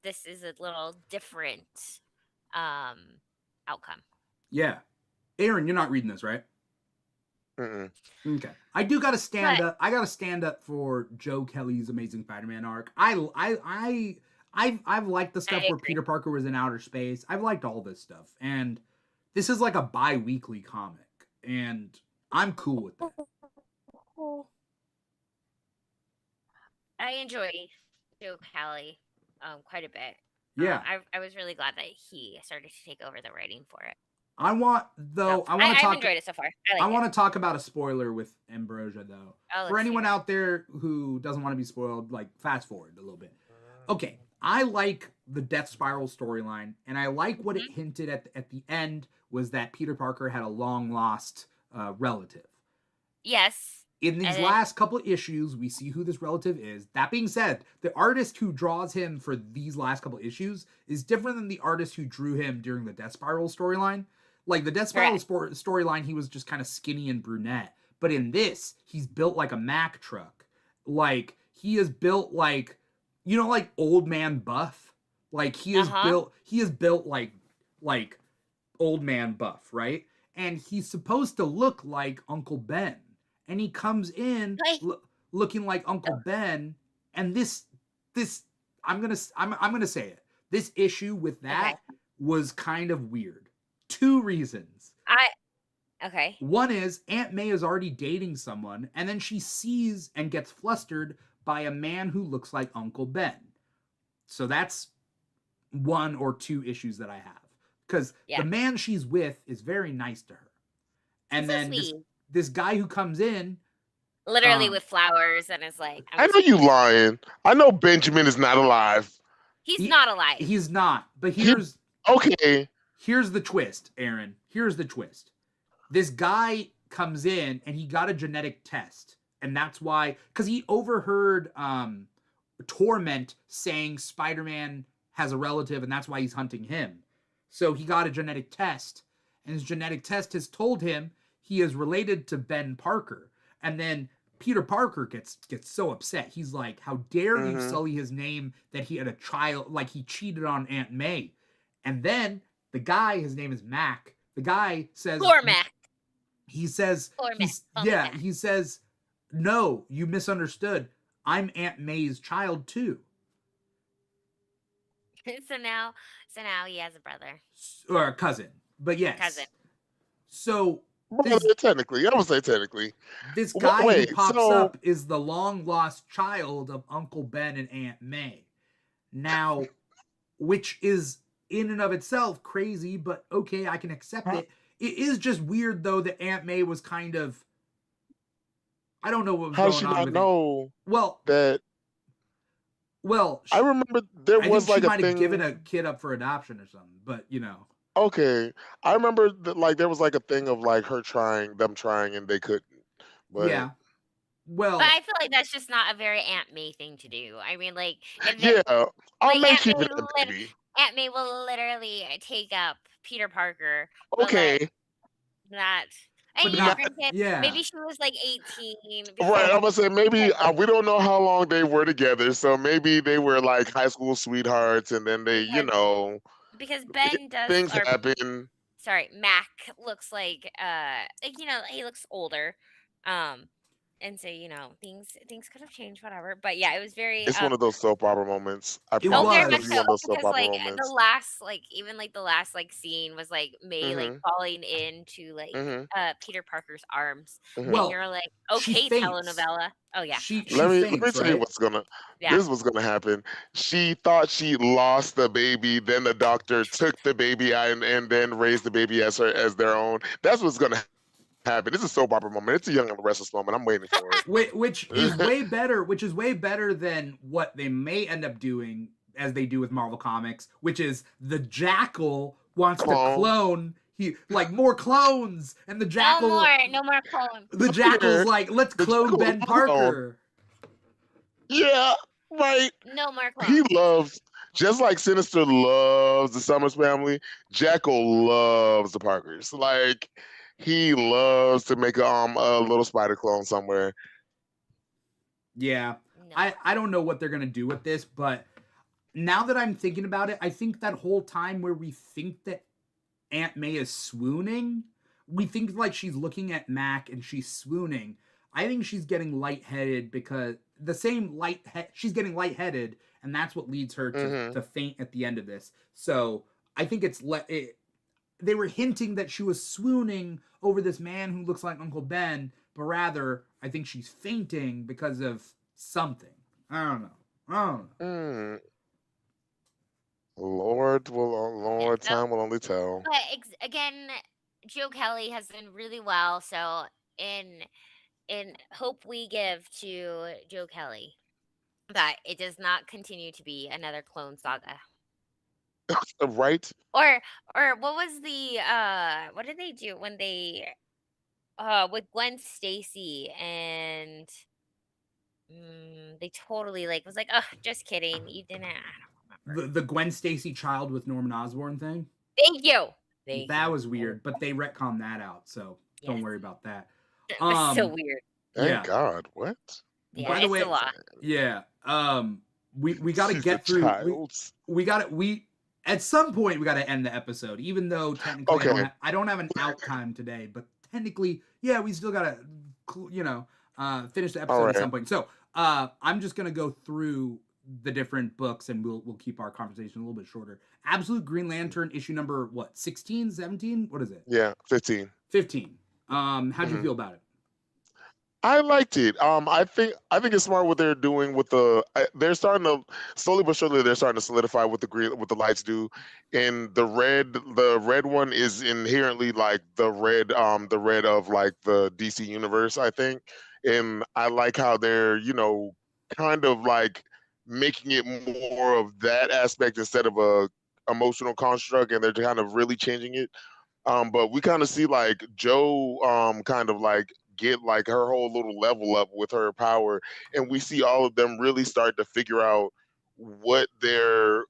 this is a little different um outcome. Yeah. Aaron, you're not reading this, right? Mm-mm. Okay. I do gotta stand But up. I gotta stand up for Joe Kelly's Amazing Spider-Man arc. I've liked the stuff I where agree. Peter Parker was in outer space. I've liked all this stuff. And this is like a bi-weekly comic. And I'm cool with that. I enjoy Joe Kelly quite a bit. Yeah. I was really glad that he started to take over the writing for it. I want So I want to I've talk enjoyed it so far. I I like it. want to talk about a spoiler with Ambrosia though. Oh, For let's anyone hear it. out there who doesn't want to be spoiled, like fast forward a little bit. Okay, I like the Death Spiral storyline, and I like what it hinted at the end was that Peter Parker had a long lost relative. Yes. In these And then last couple of issues, we see who this relative is. That being said, the artist who draws him for these last couple of issues is different than the artist who drew him during the Death Spiral storyline. Like the Death Spiral correct. storyline, he was just kind of skinny and brunette. But in this, he's built like a Mack truck. Like he is built like, you know, like old man buff. Like he is Uh-huh. built like old man buff, right? And he's supposed to look like Uncle Ben. And he comes in Like, looking like Uncle Ben. And this I'm gonna say it. This issue with that okay. was kind of weird. Two reasons. Okay. One is Aunt May is already dating someone, and then she sees and gets flustered by a man who looks like Uncle Ben. So that's one or two issues that I have. Because Yeah. the man she's with is very nice to her. And He's so then sweet. this guy who comes in, Literally with flowers and is like, I know you lying. I know Benjamin is not alive. he's not alive. He's not. But He okay. here's the twist, Aaron. Here's the twist. This guy comes in and he got a genetic test. And that's why, because he overheard Torment saying Spider-Man has a relative and that's why he's hunting him. So he got a genetic test. And his genetic test has told him he is related to Ben Parker. And then Peter Parker gets so upset. He's like, how dare you sully his name that he had a child, like he cheated on Aunt May. And then the guy, his name is Mac. The guy says, Poor Mac. he says, he says, no, you misunderstood. I'm Aunt May's child too. so now he has a brother. Or a cousin. But yes. Cousin. So Technically, I would say technically. This guy who pops up is the long lost child of Uncle Ben and Aunt May. Now, which is in and of itself crazy, but okay, I can accept it. It is just weird though that Aunt May was kind of, I don't know what was going on. How should I know? Well, that. Well, I remember there was like she a might thing. have given a kid up for adoption or something, but you know. Okay, I remember that like there was like a thing of like them trying, and they couldn't. But yeah. Well, but I feel like that's just not a very Aunt May thing to do. I mean, like, I'll make you Aunt May will literally take up Peter Parker. Okay. Not. Yeah. Maybe she was like 18. Right, I'm gonna say maybe we don't know how long they were together, so maybe they were like high school sweethearts, and then they, because Ben does things happen. Sorry, Mac looks like he looks older. And so, things could have changed, whatever. But yeah, it was very It's one of those soap opera moments. I It oh, promise. very It's gonna much be was. so, one of those soap because opera like the moments. last like even like the last like scene was like May like Mm-hmm. falling into like Mm-hmm. Peter Parker's arms, and Mm-hmm. you're like, She okay, faints. telenovela. Oh yeah, She Let me faints, tell you right? what's gonna. yeah. This is what's gonna happen. She thought she lost the baby. Then the doctor took the baby and then raised the baby as their own. That's what's gonna happen. It's a soap opera moment. It's a Young and the Restless moment. I'm waiting for it. Which is way better. Which is way better than what they may end up doing, as they do with Marvel Comics, which is the Jackal wants to Clone. clone. He like more clones, and No more clone. the Look Jackal's here. like, let's The clone Jackal Ben clone. Parker. Yeah, right. No more He clones. loves, just like Sinister loves the Summers family, Jackal loves the Parkers. Like, he loves to make a little spider clone somewhere. Yeah, No. I don't know what they're gonna do with this, but now that I'm thinking about it, I think that whole time where we think that Aunt May is swooning, we think like she's looking at Mac and she's swooning. I think she's getting lightheaded because the same she's getting lightheaded, and that's what leads her Hmm. to faint at the end of this. So I think they were hinting that she was swooning over this man who looks like Uncle Ben, but rather I think she's fainting because of something. I don't know. I don't know. Mm. Yeah. Lord, No. time will only tell. But again, Joe Kelly has done really well. So in hope we give to Joe Kelly that it does not continue to be another clone saga. Right? Or what was the what did they do when they with Gwen Stacy and they totally like was like, oh, just kidding, you didn't. I don't remember. The Gwen Stacy child with Norman Osborn thing. Thank you. Thank That you. was weird, but they retconned that out, so don't Yes, worry about that. it was so Um, weird. Thank yeah. God. What? Yeah, By the it's a way, lot. yeah. We got to She's a get through. child. We got to we at some point we got to end the episode, even though technically Okay. I don't have an out time today, but technically, yeah, we still got to finish the All episode at right. some point. So I'm just gonna go through the different books, and we'll keep our conversation a little bit shorter. Absolute Green Lantern issue number what, 16, 17? What is it? Yeah, 15. 15. How'd you Hmm. feel about it? I liked it. I think it's smart what they're doing with they're starting to slowly but surely they're starting to solidify what the lights do. And the red one is inherently like the red of like the DC universe, I think. And I like how they're, kind of like making it more of that aspect instead of a emotional construct, and they're kind of really changing it. But we kind of see like Joe kind of like get like her whole little level up with her power, and we see all of them really start to figure out what their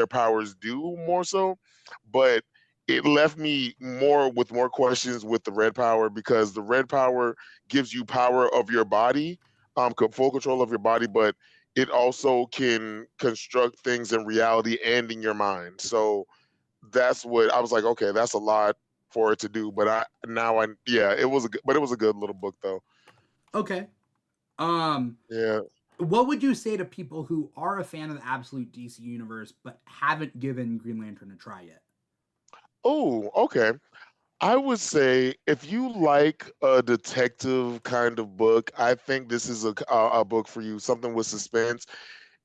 powers do more so. But it left me more with more questions with the red power, because the red power gives you power of your body, full control of your body, but it also can construct things in reality and in your mind. So that's what I was like, okay, that's a lot for it to do. But yeah, it was a good little book though. Okay. Um, Yeah. what would you say to people who are a fan of the absolute DC universe but haven't given Green Lantern a try yet? Oh, okay. I would say if you like a detective kind of book, I think this is a book for you. Something with suspense.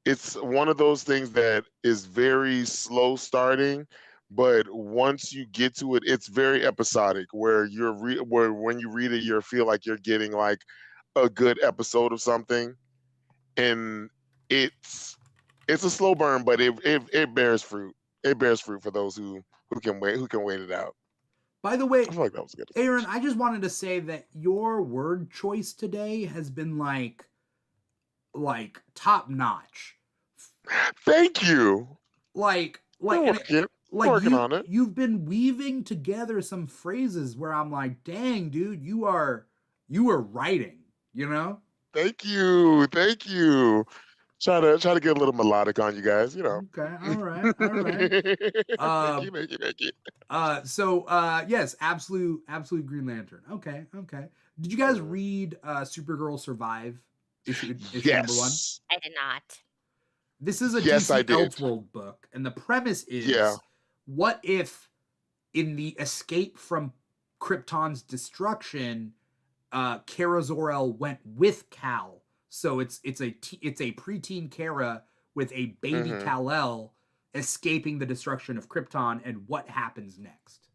It's one of those things that is very slow starting, but once you get to it, it's very episodic. Where when you read it, you feel like you're getting like a good episode of something, and it's it's a slow burn, but it bears fruit. It bears fruit for those who can wait it out. By the I way, feel like that was a good Aaron, description. I just wanted to say that your word choice today has been like top notch. Thank you. Like We're and working. like Working on it. you've been weaving together some phrases where I'm like, "Dang, dude, you are writing," you know? Thank you. Thank you. Try to get a little melodic on you guys, you know. Okay, all right, all right. Thank you, Um, thank you, thank you. yes, absolute Green Lantern. Okay, okay. Did you guys Mhm. read Supergirl Survive issue number 1? Yes, I did not. This is a yes, I DC did. Elseworld book, and the premise Yeah. is, what if in the escape from Krypton's destruction, Kara Zor-El went with Kal. So it's a preteen Kara with a baby Hmm. Kal-El escaping the destruction of Krypton, and what happens next.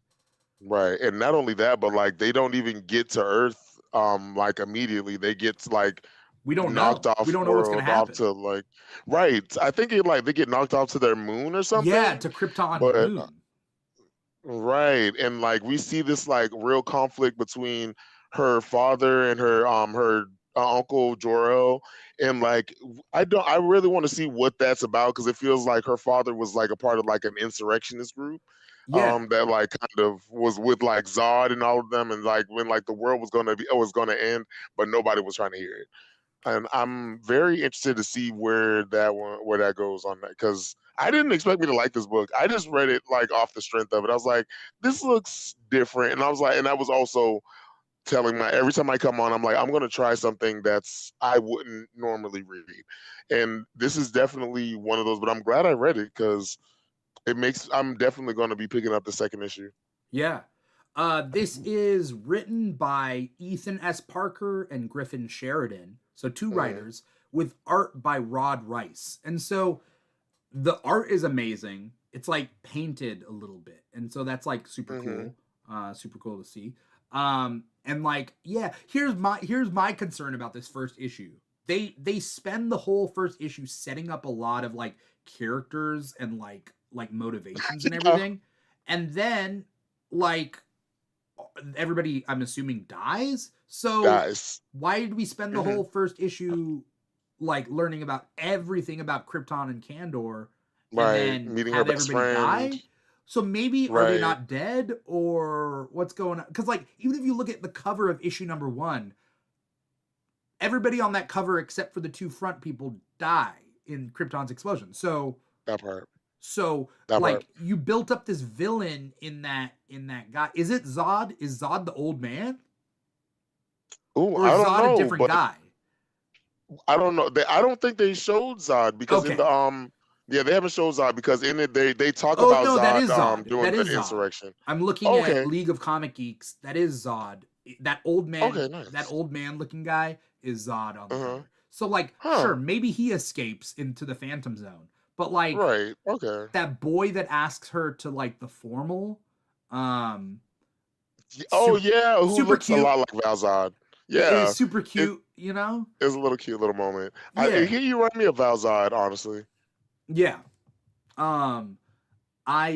Right, and not only that, but like they don't even get to Earth like immediately. They get to, like We don't knocked know. We off don't know what's going to world off happen. to like right. I think it like they get knocked off to their moon or Yeah, something. to Krypton's But moon. right, and like we see this like real conflict between her father and her uncle Jor-El, and like I really want to see what that's about because it feels like her father was like a part of like an insurrectionist group Yeah. that like kind of was with like Zod and all of them, and like when like the world was gonna end, but nobody was trying to hear it. And I'm very interested to see where that goes on that because I didn't expect me to like this book. I just read it like off the strength of it. I was like, this looks different, and I was like, and I was also telling my every time I come on, I'm like, I'm gonna try something that's I wouldn't normally read, and this is definitely one of those. But I'm glad I read it because it makes I'm definitely going to be picking up the second issue. Yeah. This is written by Ethan S. Parker and Griffin Sheridan. So two Hmm. writers with art by Rod Rice. And so the art is amazing. It's like painted a little bit. And so that's like Hmm. super cool to see. And like, yeah, here's my concern about this first issue. They spend the whole first issue setting up a lot of like characters and like motivations and Yeah, everything. And then like everybody, I'm assuming, dies. So guys. why did we spend the Hmm. whole first issue like learning about everything about Krypton and Kandor, and Right, then meeting her have best everybody friend. die? So maybe are they Right. not dead, or what's going on? Because like even if you look at the cover of issue number 1, everybody on that cover except for the two front people die in Krypton's explosion. That part. So That part. like you built up this villain in that guy. Is it Zod? Is Zod the old man? Ooh, Or I is don't Zod a know, different but guy? I don't know. I don't think they showed Zod because in the Okay. yeah, they haven't showed Zod because in it they talk Oh about no, that Zod is Zod. doing That the is Zod. insurrection. I'm looking at Okay. League of Comic Geeks. That is Zod. Okay, That nice. old man looking guy is Zod on the Uh-huh. cover. So like, Huh. sure, maybe he escapes into the Phantom Zone, but like Right. Okay. that boy that asks her to like the formal, um, Oh super yeah, who super looks a cute. lot like Val Zod. It is Yeah. super It cute, you know. is a little cute little moment. Yeah, Here you remind me of Val Zod, honestly. yeah. Um, I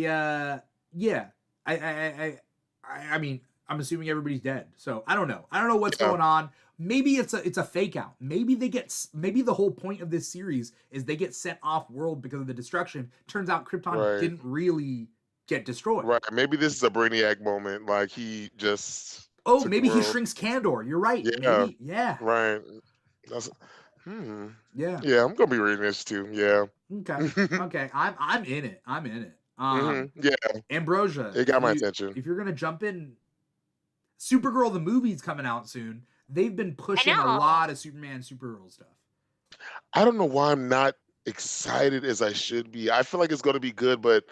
yeah. I mean, I'm assuming everybody's dead. So I don't know. I don't know what's Yeah. going on. Maybe it's a fake out. Maybe maybe the whole point of this series is they get sent off world because of the destruction. Turns out Krypton Right. didn't really get destroyed. Right. Maybe this is a Brainiac moment. Like he just Oh, took the maybe he world. shrinks Kandor. You're right. Yeah. Maybe yeah. Right. That's hmm. Yeah. Yeah, I'm gonna be reading this too. Yeah. Okay. Okay. I'm in it. I'm in it. Yeah, Ambrosia, it got my attention. if you're gonna jump in, Supergirl the movie's coming out soon. They've been I pushing a know. lot of Superman, Supergirl stuff. I don't know why I'm not excited as I should be. I feel like it's gonna be good, but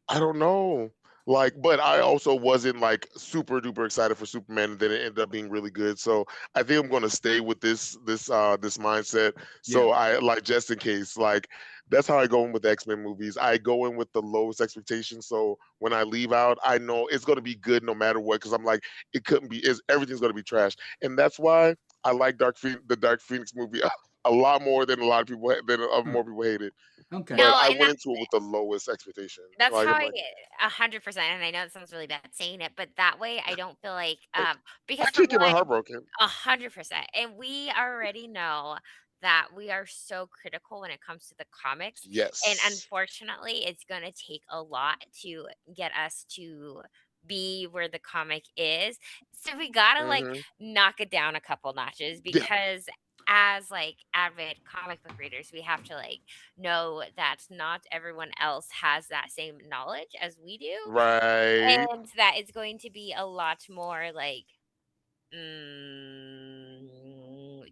I don't know. Like, but I also wasn't like super duper excited for Superman, and then it ended up being really good. So I think I'm gonna stay with this mindset. Yeah. So I like just in case, like that's how I go in with X-Men movies. I go in with the lowest expectations. So when I leave out, I know it's gonna be good no matter what. Because I'm like, it couldn't be. Is everything's gonna be trash, and that's why I like the Dark Phoenix movie a lot more than a lot of people than Huh. more people hate it. Okay. But No, I and went into it with the lowest expectation. that's Like how I'm I like, 100%, and I know it sounds really bad saying it, but that way I don't feel like, I because for can't get my heart one, broken. 100%, and we already know that we are so critical when it comes to the comics, and Yes. unfortunately, it's gonna take a lot to get us to be where the comic is, so we gotta, like, Hmm. knock it down a couple notches Yeah. because as like avid comic book readers, we have to like know that not everyone else has that same knowledge as we do, Right. and that it's going to be a lot more like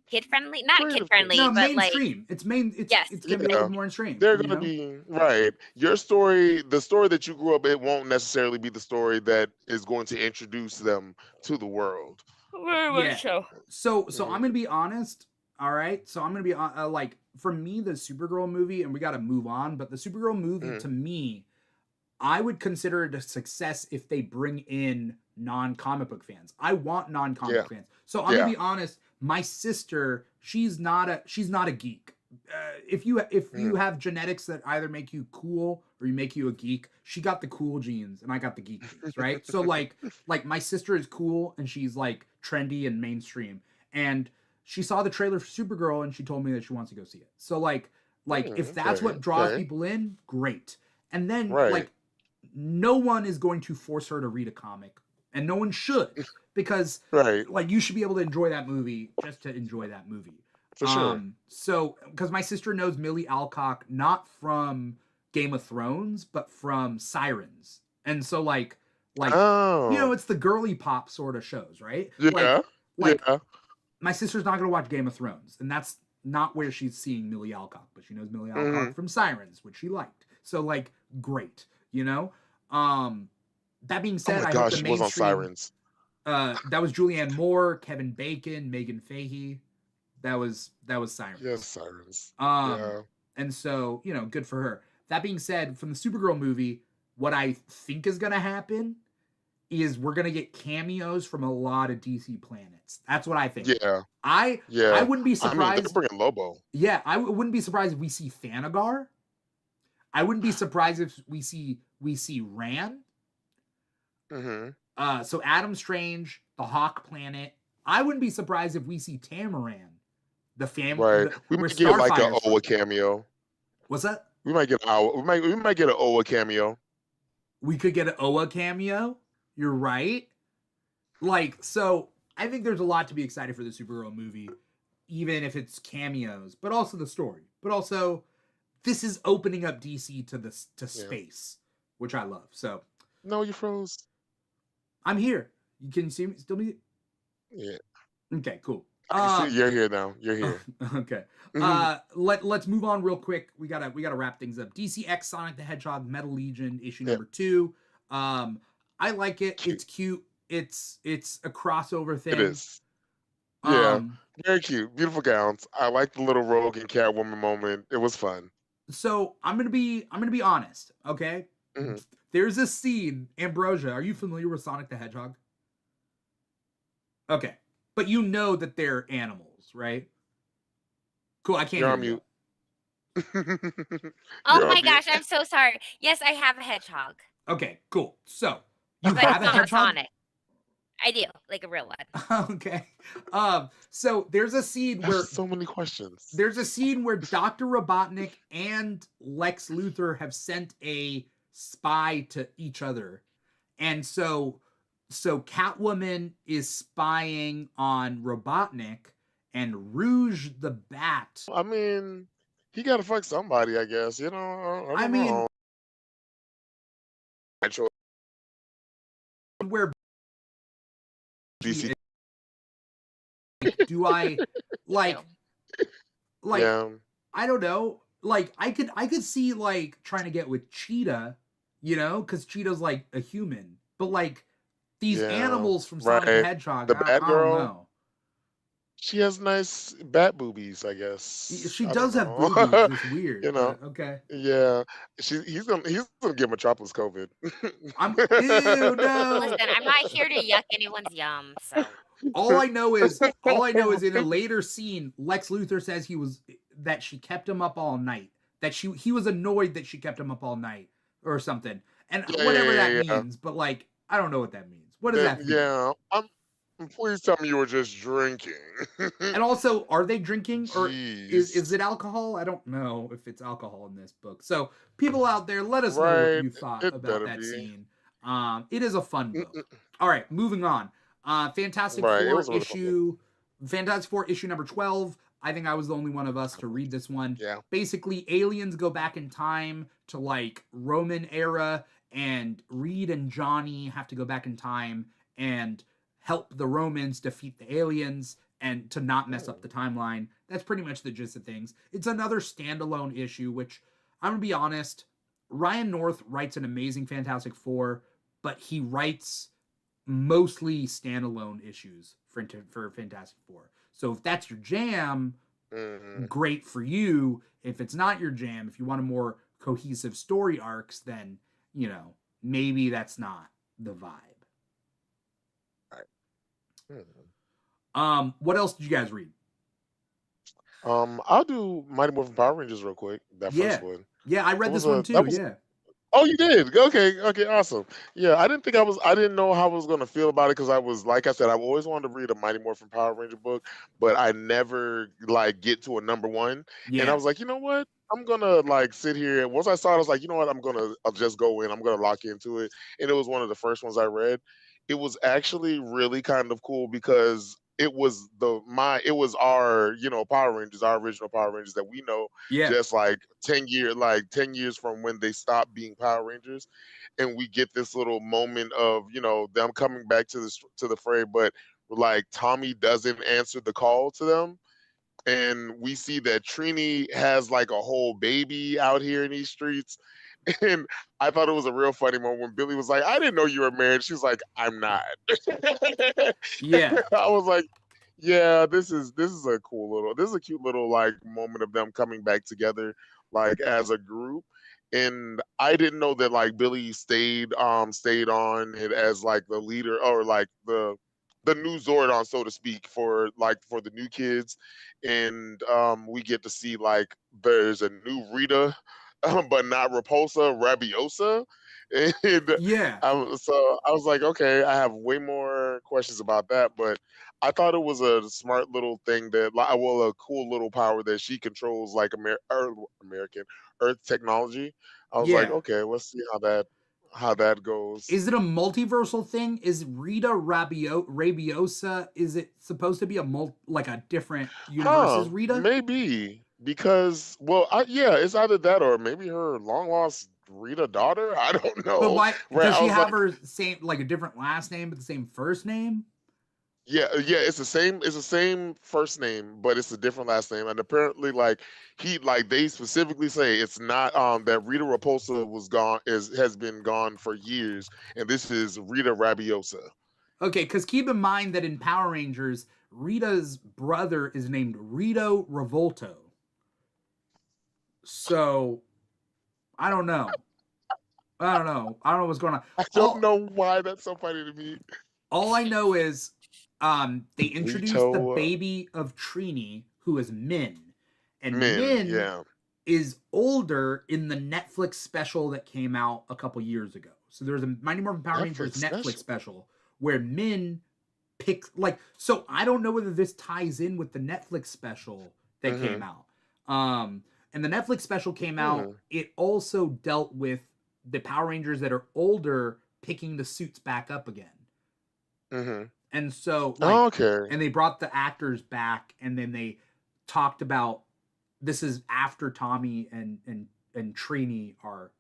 kid friendly, not kid Creative friendly, No, kids. but like mainstream. yes, It's gonna be a little Yeah. bit more mainstream, They're you gonna know? be right. Your story, the story that you grew up, it won't necessarily be the story that is going to introduce them to the world. very much Yeah. so. So I'm Mhm. gonna be honest. All right. So I'm gonna be like, for me, the Supergirl movie, and we got to move on. But the Supergirl movie, Mhm. to me, I would consider it a success if they bring in non-comic book fans. I want non-comic Yeah. book fans. So I'm gonna Yeah. be honest. My sister, she's not a geek. If you Mhm. have genetics that either make you cool or you make you a geek, she got the cool genes and I got the geek genes, right? So like my sister is cool and she's like trendy and mainstream, and she saw the trailer for Supergirl and she told me that she wants to go see it. So like if that's Okay. what draws Okay. people in, great. And then Right. like no one is going to force her to read a comic, and no one should, because Right. like you should be able to enjoy that movie just to enjoy that movie. For sure. So because my sister knows Millie Alcock not from Game of Thrones but from Sirens, and so like Oh. it's the girly pop sort of shows, right? Yeah. Like Yeah. my sister's not gonna watch Game of Thrones, and that's not where she's seeing Millie Alcock, but she knows Millie Alcock Mhm. from Sirens, which she liked. So like, great, you know. Um, that being Oh said, my I hope gosh, the she was on mainstream. Sirens. That was Julianne Moore, Kevin Bacon, Megan Fahey. That was Yes, Sirens. Sirens. Um, Yeah. and so good for her. That being said, from the Supergirl movie, what I think is gonna happen is we're gonna get cameos from a lot of DC planets. That's what I think. Yeah. I Yeah. wouldn't be I mean, they're surprised. bringing Lobo. Yeah, wouldn't be surprised if we see Thanagar. I wouldn't be surprised if we see Ran. Mhm. So Adam Strange, the Hawk Planet. I wouldn't be surprised if we see Tamaran, Right. We where might get like a Starfire's Oa from. cameo. What's that? We might get our we might get an Oa cameo. We could get an Oa cameo. You're right. Like, so I think there's a lot to be excited for the Supergirl movie, even if it's cameos, but also the story. But also, this is opening up DC to Yeah. space, which I love. So No, you froze. I'm here. You can see me still me. Yeah. Okay, cool. I can see you're here now. You're here. Okay. Mhm. Let's move on real quick. We gotta wrap things up. DCX Sonic the Hedgehog Metal Legion issue Yeah. number 2. I like it. Cute. It's cute. It's a crossover thing. It is. Yeah. Um, Very cute. Beautiful gowns. I like the little Rogue and Catwoman moment. It was fun. so I'm gonna be honest, okay? Mhm. There's a scene, Ambrosia. Are you familiar with Sonic the Hedgehog? Okay, but you know that they're animals, right? Cool. I can't You're hear on you. mute. Oh You're my on mute. gosh, I'm so sorry. Yes, I have a hedgehog, Okay, cool. So you but have it's a not hedgehog. Sonic. I do, like a real one. Okay. So there's a scene where There's so many questions. Dr. Robotnik and Lex Luthor have sent a spy to each other. And so Catwoman is spying on Robotnik, and Rouge the Bat. I mean, he got to fuck somebody, I guess. You know, I I don't mean, know. Actual where DC. do I like Yeah. I don't know. Like I could see like trying to get with Cheetah, because Cheetah's like a human. But like these Yeah. animals from Sonic the Right. Hedgehog, The I don't Batgirl. know. She has nice bat boobies, I guess. She I does don't have know. boobies. It's weird. You know. But okay. Yeah. He's gonna give Metropolis COVID. Ew, no. Listen, I'm not here to yuck anyone's yum, so All I know is in a later scene, Lex Luthor says that she kept him up all night. That he was annoyed that she kept him up all night or something. And whatever that Yeah. means, but like I don't know what that means. What does that mean? Yeah. Please tell me you were just drinking. And also, are they drinking or is Jeez. it alcohol? I don't know if it's alcohol in this book. So people out there, let us know what Right. you thought It about better that be. scene. It is a fun book. All right, moving on. Fantastic Right. It Four was a really fun book. issue number 12. I think I was the only one of us to read this one. Yeah. Basically, aliens go back in time to like Roman era, and Reed and Johnny have to go back in time and help the Romans defeat the aliens and to not mess up the timeline. That's pretty much the gist of things. It's another standalone issue, which I'm gonna be honest, Ryan North writes an amazing Fantastic Four, but he writes mostly standalone issues for Fantastic Four. So if that's your jam, great for you. If it's not your jam, if you want a more cohesive story arcs, then, you know, maybe that's not the vibe. What else did you guys read? I'll do Mighty Morphin Power Rangers real quick. That first one. Yeah, I read this one too. Yeah. Oh, you did? Okay, awesome. Yeah, I didn't know how I was gonna feel about it because I was, like I said, I've always wanted to read a Mighty Morphin Power Ranger book, but I never like get to a number one. And I was like, you know what? I'm gonna like sit here. And once I saw it, I was like, you know what? I'll just go in. I'm gonna lock into it. And it was one of the first ones I read. It was actually really kind of cool because it was our Power Rangers, our original Power Rangers that we know, just like 10 years from when they stopped being Power Rangers, and we get this little moment of them coming back to the fray, but like Tommy doesn't answer the call to them, and we see that Trini has like a whole baby out here in these streets. And I thought it was a real funny moment when Billy was like, I didn't know you were married. She was like, I'm not. Yeah. I was like, yeah, this is a cute little like moment of them coming back together like as a group. And I didn't know that like Billy stayed on it as like the leader, or like the new Zordon, so to speak, for the new kids. And we get to see like there's a new Rita, but not Repulsa, Rabiosa. And Yeah. so I was like, okay, I have way more questions about that, but I thought it was a smart little thing a cool little power that she controls like American Earth technology. I was like, okay, let's see how that goes. Is it a multiversal thing? Is Rita Rabiosa? Is it supposed to be like a different universe as Rita? Maybe because it's either that or maybe her long lost Rita daughter. I don't know. But why does she have like, her same, like, a different last name but the same first name? Yeah, it's the same. It's the same first name, but it's a different last name. And apparently, like they specifically say it's not that Rita Repulsa has been gone for years, and this is Rita Rabiosa. Okay, because keep in mind that in Power Rangers, Rita's brother is named Rito Revolto. So I don't know. I don't know what's going on. I don't know why that's so funny to me. All I know is they introduced the baby of Trini, who is Min. And Min is older in the Netflix special that came out a couple years ago. So there's a Mighty Morphin Power Rangers Netflix special where Min picks, like, so I don't know whether this ties in with the Netflix special that came out. And the Netflix special came out, it also dealt with the Power Rangers that are older picking the suits back up again. And so, and they brought the actors back, and then they talked about this is after Tommy and Trini are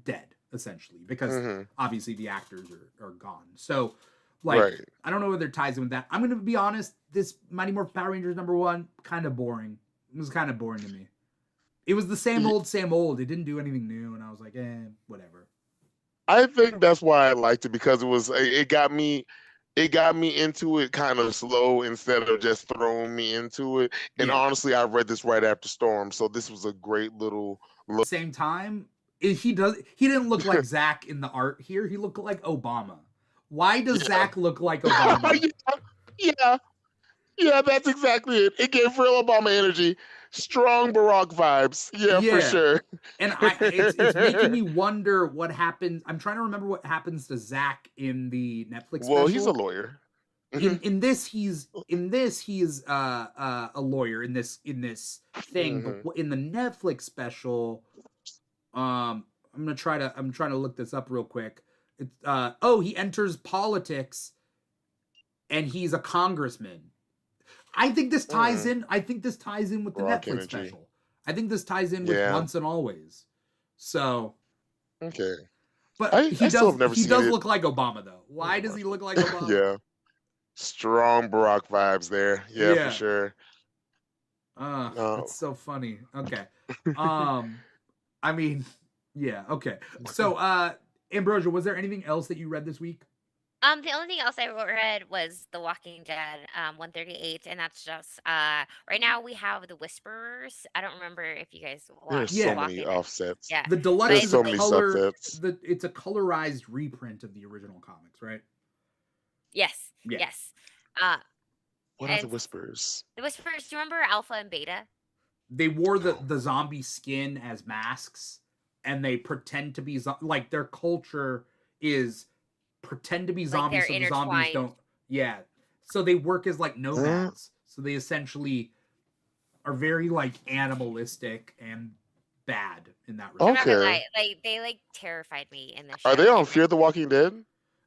dead, essentially, because obviously the actors are gone. So, like, I don't know whether it ties in with that. I'm going to be honest, this Mighty Morphin Power Rangers #1, kind of boring. It was kind of boring to me. It was the same old. It didn't do anything new, and I was like, whatever. I think that's why I liked it, because it got me into it kind of slow instead of just throwing me into it. And honestly, I read this right after Storm, so this was a great little. At the same time, he didn't look like Zach in the art here. He looked like Obama. Why does Zach look like Obama? Yeah, that's exactly it. It gave real Obama energy. Strong Barack vibes. Yeah, for sure. And it's making me wonder what happens. I'm trying to remember what happens to Zach in the Netflix special. Well, he's a lawyer. In this he is a lawyer in this thing. But in the Netflix special, I'm trying to look this up real quick. It's he enters politics, and he's a congressman. I think this ties in. I think this ties in with the Rock Netflix energy. special. I think this ties in with Yeah. Once and Always. So, Okay. but I still have never he seen does it. look like Obama though. Why does he look like Obama? Yeah. Strong Barack vibes there. Yeah, for sure. That's so funny. Okay. I mean, yeah, okay. So, Ambrosia, was there anything else that you read this week? The only thing else I read was The Walking Dead, 138, and that's just right now we have The Whisperers. I don't remember if you guys There's watched Yeah. The so many Walking Dead. offsets. Yeah, The deluxe but There's is so a many color. subsets. It's a colorized reprint of the original comics, right? yes, Yeah. yes. What are the And whispers? The Whisperers. Do you remember Alpha and Beta? They wore the zombie skin as masks, and they pretend to be like their culture is pretend to be Like zombies, they're so the zombies intertwined. don't. Yeah, so they work as like nomads. So they essentially are very like animalistic and bad in that I'm respect. not gonna Okay. lie, like they like terrified me in the show. Are they on And Fear the Walking Dead?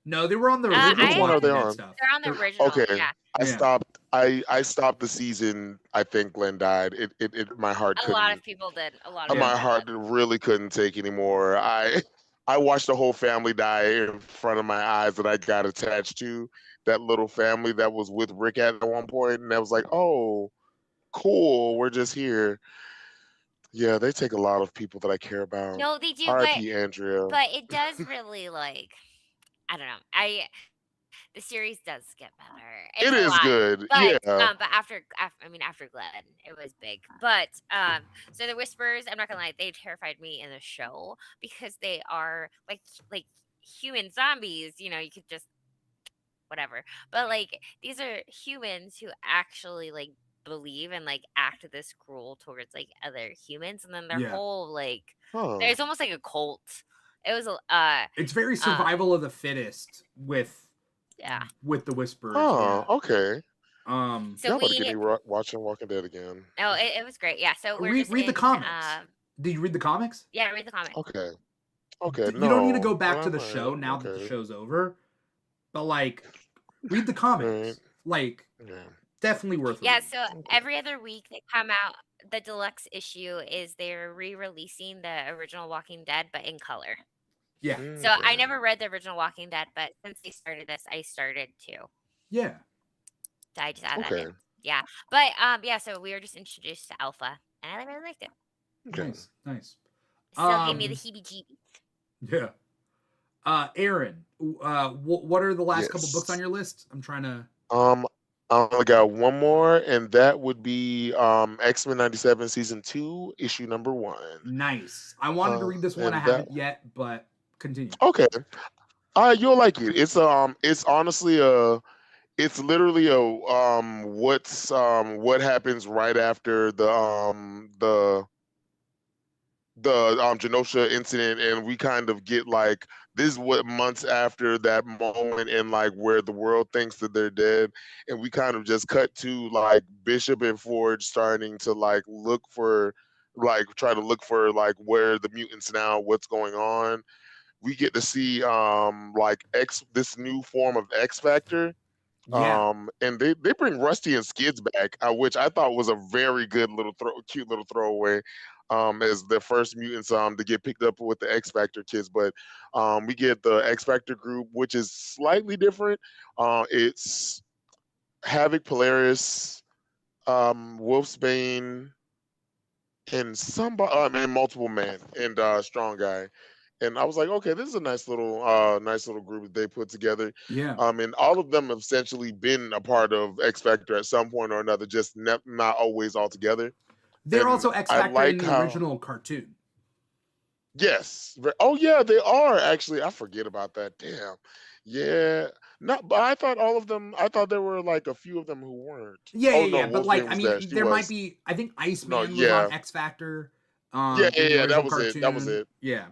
No, they were on the original Which one are Walking they Dead on? stuff. they're on the They're- original. Okay. Yeah, I Yeah. stopped. I stopped the season. I think Glenn died. It my heart a lot couldn't. of people did. A lot of Yeah. My people heart did. really couldn't take anymore. I watched the whole family die in front of my eyes that I got attached to. That little family that was with Rick at one point, and I was like, oh, cool. We're just here. Yeah, they take a lot of people that I care about. No, they do, R.I.P. Andrea. but it does really like I don't know. The series does get better. It's It a is lot. good. But Yeah. but after Glenn, it was big. But so the Whispers, I'm not gonna lie, they terrified me in the show because they are like human zombies, you could just whatever. But like these are humans who actually like believe and like act this cruel towards like other humans, and then their Yeah. whole like Huh. there's almost like a cult. It was It's very survival of the fittest with yeah. the Whisperers. Huh. Yeah. Okay. So Y'all about to get we me watching Walking Dead again. oh it was great. Yeah. So we're just read the in comics. Did you read the comics? yeah, read the comics. Okay. Okay. You don't need to go No. back to I the might. show now that the Okay. show's over. But like, read the Right. comics. Like, Yeah. definitely worth Yeah, reading. so every other week they come out, the deluxe issue is they're re-releasing the original Walking Dead, but in color. Yeah. So I Okay. never read the original Walking Dead, but since they started this, I started to. Yeah. So I just add that Okay. in. Yeah. But yeah, so we were just introduced to Alpha, and I really liked it. Okay. Nice. Nice. Still gave me the heebie-jeebies. Yeah. Aaron, what are the last couple books on Yes. your list? I'm trying to. I only got one more, and that would be X-Men '97 season 2, issue number 1. Nice. I wanted to read this one. I And that haven't yet, but continue. okay. You'll like it. It's honestly it's literally what happens right after the Genosha incident, and we kind of get like this is what months after that moment, and like where the world thinks that they're dead, and we kind of just cut to like Bishop and Forge starting to like try to look for like where the mutants now, what's going on. We get to see like this new form of X Factor. Yeah. And they bring Rusty and Skids back, which I thought was a very good cute little throwaway, as the first mutants to get picked up with the X Factor kids. But we get the X Factor group, which is slightly different. It's Havoc, Polaris, Wolfsbane, and and Multiple Man, and Strong Guy. And I was like, okay, this is a nice little group that they put together. Yeah. And all of them have essentially been a part of X Factor at some point or another, just not always all together. They're And also X I Factor in like the how original cartoon. yes, oh yeah, they are actually. I forget about that. Damn, yeah. Not, but I thought all of them. I thought there were like a few of them who weren't. Yeah, Oh yeah, no, yeah. But like, Wolfsbane I was mean, there. She there might was. be. I think No, Iceman was yeah, on X Factor. yeah, In the that original was it. That was cartoon. it. Yeah.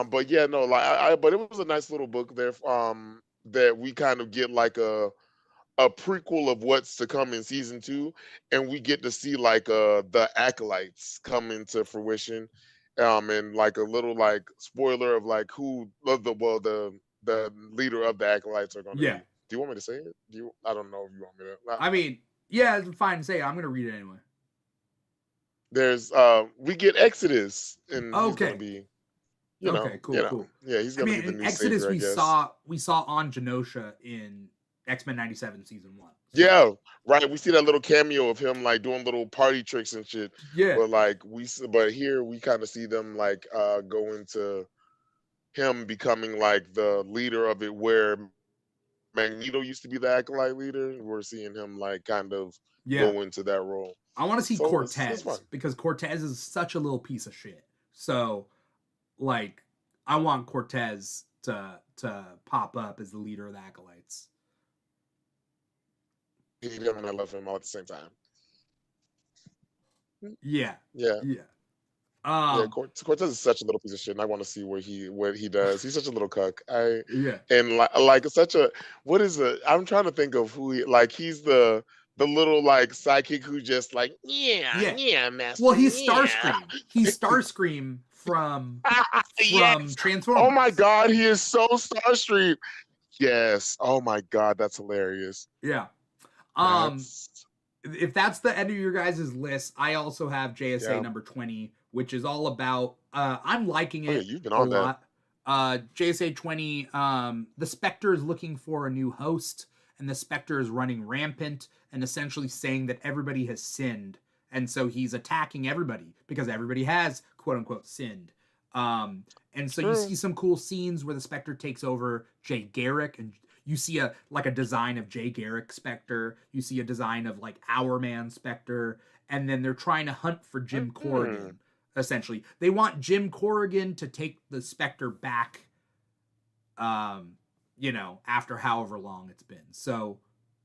But yeah, no, like but it was a nice little book there. That we kind of get like a prequel of what's to come in season 2, and we get to see like the acolytes come into fruition, and like a little like spoiler of like who the leader of the acolytes are going to Yeah. be. Do you want me to say it? I don't know if you want me to. I mean, Yeah, it's fine to say. I'm gonna read it anyway. There's we get Exodus, and he's gonna Okay. be, Okay. Cool. yeah, he's I gonna mean, be the in new Exodus, savior, I we guess. saw on Genosha in X-Men '97 season 1. So, Yeah, right. We see that little cameo of him like doing little party tricks and shit. yeah. But like but here we kind of see them like go into him becoming like the leader of it, where Magneto used to be the acolyte leader. We're seeing him like kind of Yeah. go into that role. I want to see So it's Cortez fun. because Cortez is such a little piece of shit. So, like, I want Cortez to pop up as the leader of the Acolytes. Hate him and I love him all at the same time. Yeah. Yeah. Yeah. Cortez is such a little piece of shit, and I want to see what he does. He's such a little cuck. Yeah. And like such a what is it? I'm trying to think of who he's the little like sidekick who just like yeah master. Well, he's yeah. Starscream. He's Starscream from Yes. Transformers. Oh my god, he is so Starstream. Yes. Oh my god, that's hilarious. Yeah. That's... If that's the end of your guys' list, I also have JSA Yeah. number 20, which is all about I'm liking it Oh, yeah, you've been on a lot. JSA 20, the Spectre is looking for a new host, and the Spectre is running rampant and essentially saying that everybody has sinned. And so he's attacking everybody because everybody has quote unquote sinned. And so you see some cool scenes where the Spectre takes over Jay Garrick, and you see a design of Jay Garrick Spectre. You see a design of like Our Man Spectre, and then they're trying to hunt for Jim Corrigan. Essentially, they want Jim Corrigan to take the Spectre back. After however long it's been. So,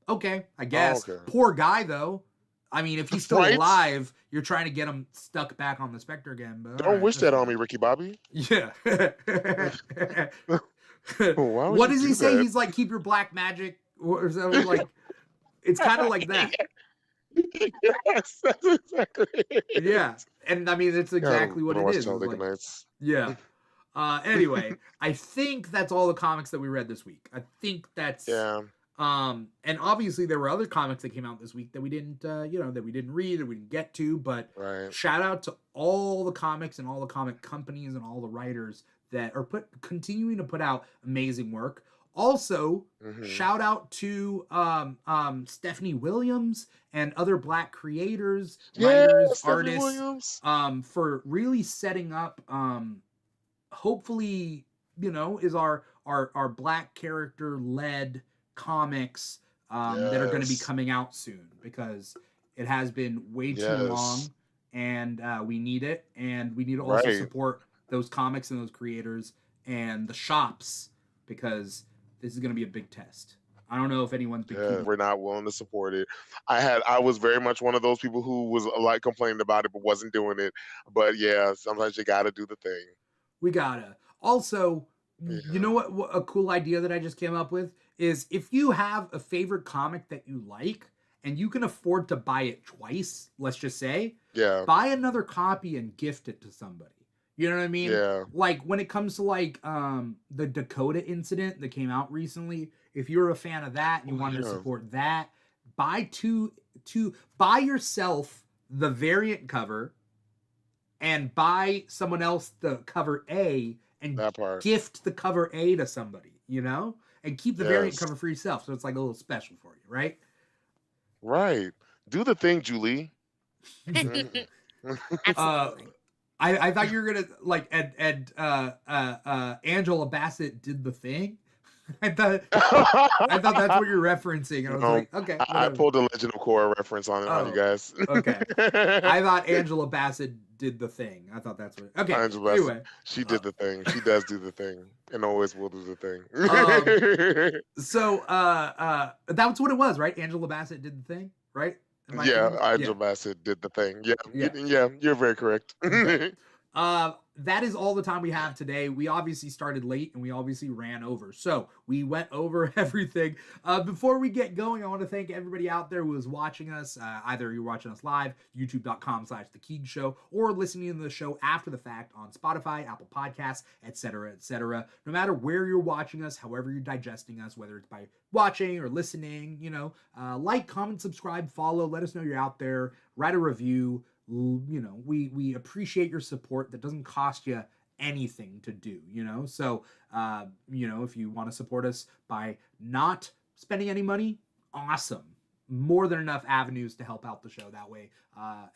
okay, I guess. Okay. Poor guy though. I mean, if he's still Right? alive, you're trying to get him stuck back on the Spectre again. But Don't wish that on me, Ricky Bobby. Yeah. Why would What you does do he say? that? He's like, keep your black magic or something. Like, it's kind of like that. Yes, that's exactly it. Yeah, and I mean, it's exactly what it is. Talladega Like, Nights. yeah. Anyway, I think that's all the comics that we read this week. I think that's and obviously there were other comics that came out this week that we didn't that we didn't read or we didn't get to, but shout out to all the comics and all the comic companies and all the writers that are continuing to put out amazing work. Also, shout out to Stephanie Williams and other Black creators, writers, artists, for really setting up hopefully, is our Black character led comics that are going to be coming out soon, because it has been way too long, and we need it, and we need to also support those comics and those creators and the shops, because this is going to be a big test. I don't know if anyone's been we're not willing to support it. I was very much one of those people who was like complaining about it but wasn't doing it. But yeah, sometimes you gotta do the thing. We gotta. Also, you know what a cool idea that I just came up with is, if you have a favorite comic that you like and you can afford to buy it twice, let's just say, buy another copy and gift it to somebody. You know what I mean? Yeah. Like when it comes to like the Dakota incident that came out recently, if you're a fan of that and you wanted to support that, buy buy yourself the variant cover and buy someone else the cover A and gift the cover A to somebody, and keep the variant cover for yourself. So it's like a little special for you, right? Right. Do the thing, Julie. Absolutely. I thought you were gonna like Angela Bassett did the thing. I thought that's what you're referencing. I was like, okay. I pulled a Legend of Korra reference on you guys. Okay. I thought Angela Bassett did the thing. I thought that's what. Okay. Angela Bassett, anyway, she did the thing. She does do the thing, and always will do the thing. So that's what it was, right? Angela Bassett did the thing, right? Angela Bassett did the thing. Yeah, you're very correct. Okay. that is all the time we have today. We obviously started late and we obviously ran over. So we went over everything. Before we get going, I want to thank everybody out there who is watching us. Either you're watching us live, youtube.com/The Keeg Show, or listening to the show after the fact on Spotify, Apple Podcasts, etc., etc. No matter where you're watching us, however you're digesting us, whether it's by watching or listening, like, comment, subscribe, follow, let us know you're out there, write a review. We appreciate your support. That doesn't cost you anything to do, so if you want to support us by not spending any money, awesome, more than enough avenues to help out the show that way,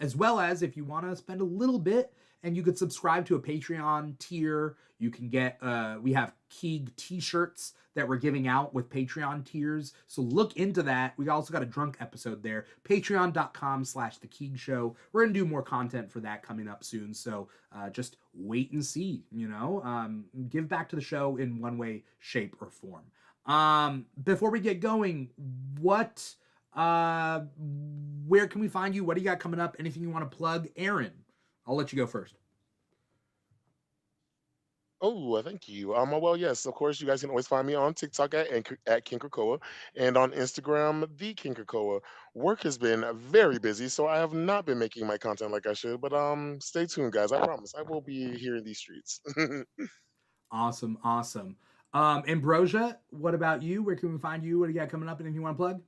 as well as if you want to spend a little bit and you could subscribe to a Patreon tier. You can get we have Keeg t-shirts that we're giving out with Patreon tiers, so look into that. We also got a drunk episode there, patreon.com/The Keeg Show. We're gonna do more content for that coming up soon, so just wait and see. Give back to the show in one way, shape, or form. Before we get going, where can we find you? What do you got coming up? Anything you want to plug? Aaron, I'll let you go first. Oh, thank you. Well, yes, of course, you guys can always find me on TikTok at King Krakoa and on Instagram, the King Krakoa. Work has been very busy, so I have not been making my content like I should. But stay tuned, guys. I promise I will be here in these streets. Awesome. Ambrosia, what about you? Where can we find you? What do you got coming up? Anything you want to plug?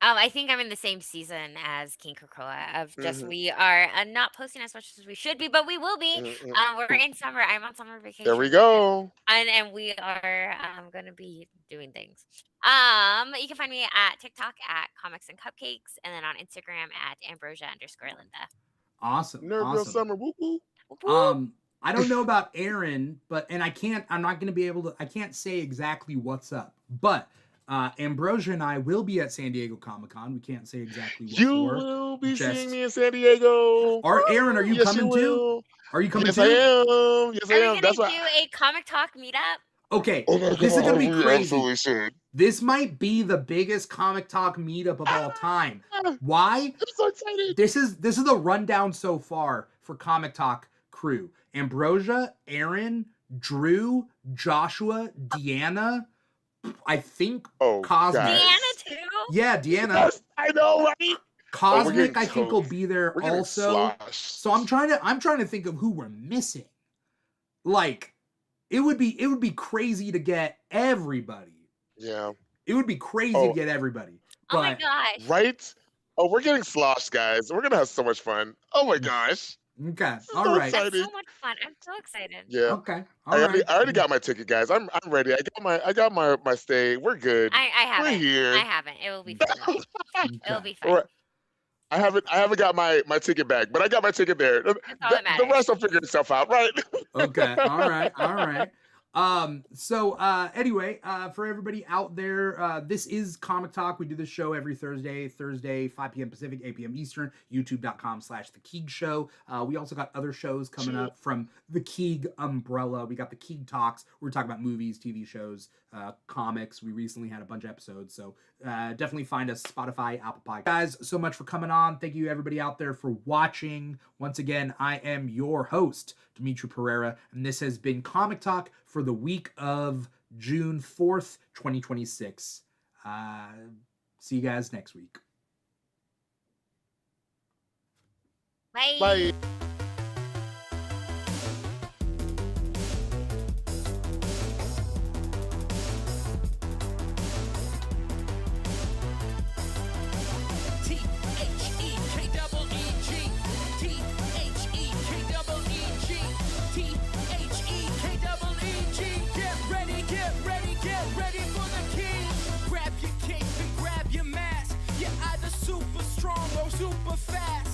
I think I'm in the same season as King Krakoa of just we are not posting as much as we should be, but we will be. We're in summer. I'm on summer vacation. There we go. And we are going to be doing things. You can find me at TikTok at Comics and Cupcakes, and then on Instagram at Ambrosia_Linda. Awesome. Nerd Girl Summer. Woo woo. I don't know about Aaron, I'm not going to be able to, I can't say exactly what's up, but Ambrosia and I will be at San Diego Comic-Con. We can't say exactly what you for. will be seeing me in San Diego. Aaron, are you coming too? Are you coming yes, too? I am. Yes, I am. That's why. Do a Comic Talk meetup. Okay, oh my God, this is gonna be crazy. Absolutely should. This might be the biggest Comic Talk meetup of all time. Why? I'm so excited. This is the rundown so far for Comic Talk crew: Ambrosia, Aaron, Drew, Joshua, Deanna. I think Cosmic. Deanna too? Yeah, Deanna. Yes, I know, right? Cosmic, I think, will be there we're also. So I'm trying to think of who we're missing. Like, it would be crazy to get everybody. Yeah. It would be crazy to get everybody. Oh my gosh. Right? Oh, we're getting sloshed, guys. We're gonna have so much fun. Oh my gosh. Okay. All right. That's so much fun. I'm so excited. Yeah. Okay. I already got my ticket, guys. I'm ready. I got my stay. We're good. I haven't. We're here. I haven't. It will be fun. It'll be fun. Right. I haven't got my ticket back, but I got my ticket there. That's all that matters. The rest will figure itself out, right? Okay. All right. Anyway, for everybody out there, this is Comic Talk. We do this show every Thursday, 5 p.m. Pacific, 8 p.m. Eastern, youtube.com/The Keeg Show. We also got other shows coming up from the Keeg umbrella. We got the Keeg Talks. We're talking about movies, TV shows, comics. We recently had a bunch of episodes, so definitely find us Spotify, Apple Podcasts. Guys, so much for coming on. Thank you everybody out there for watching. Once again, I am your host, Dimithri Perera, and this has been Comic Talk for the week of June 4th, 2026. See you guys next week. Bye. Bye. Super strong or super fast.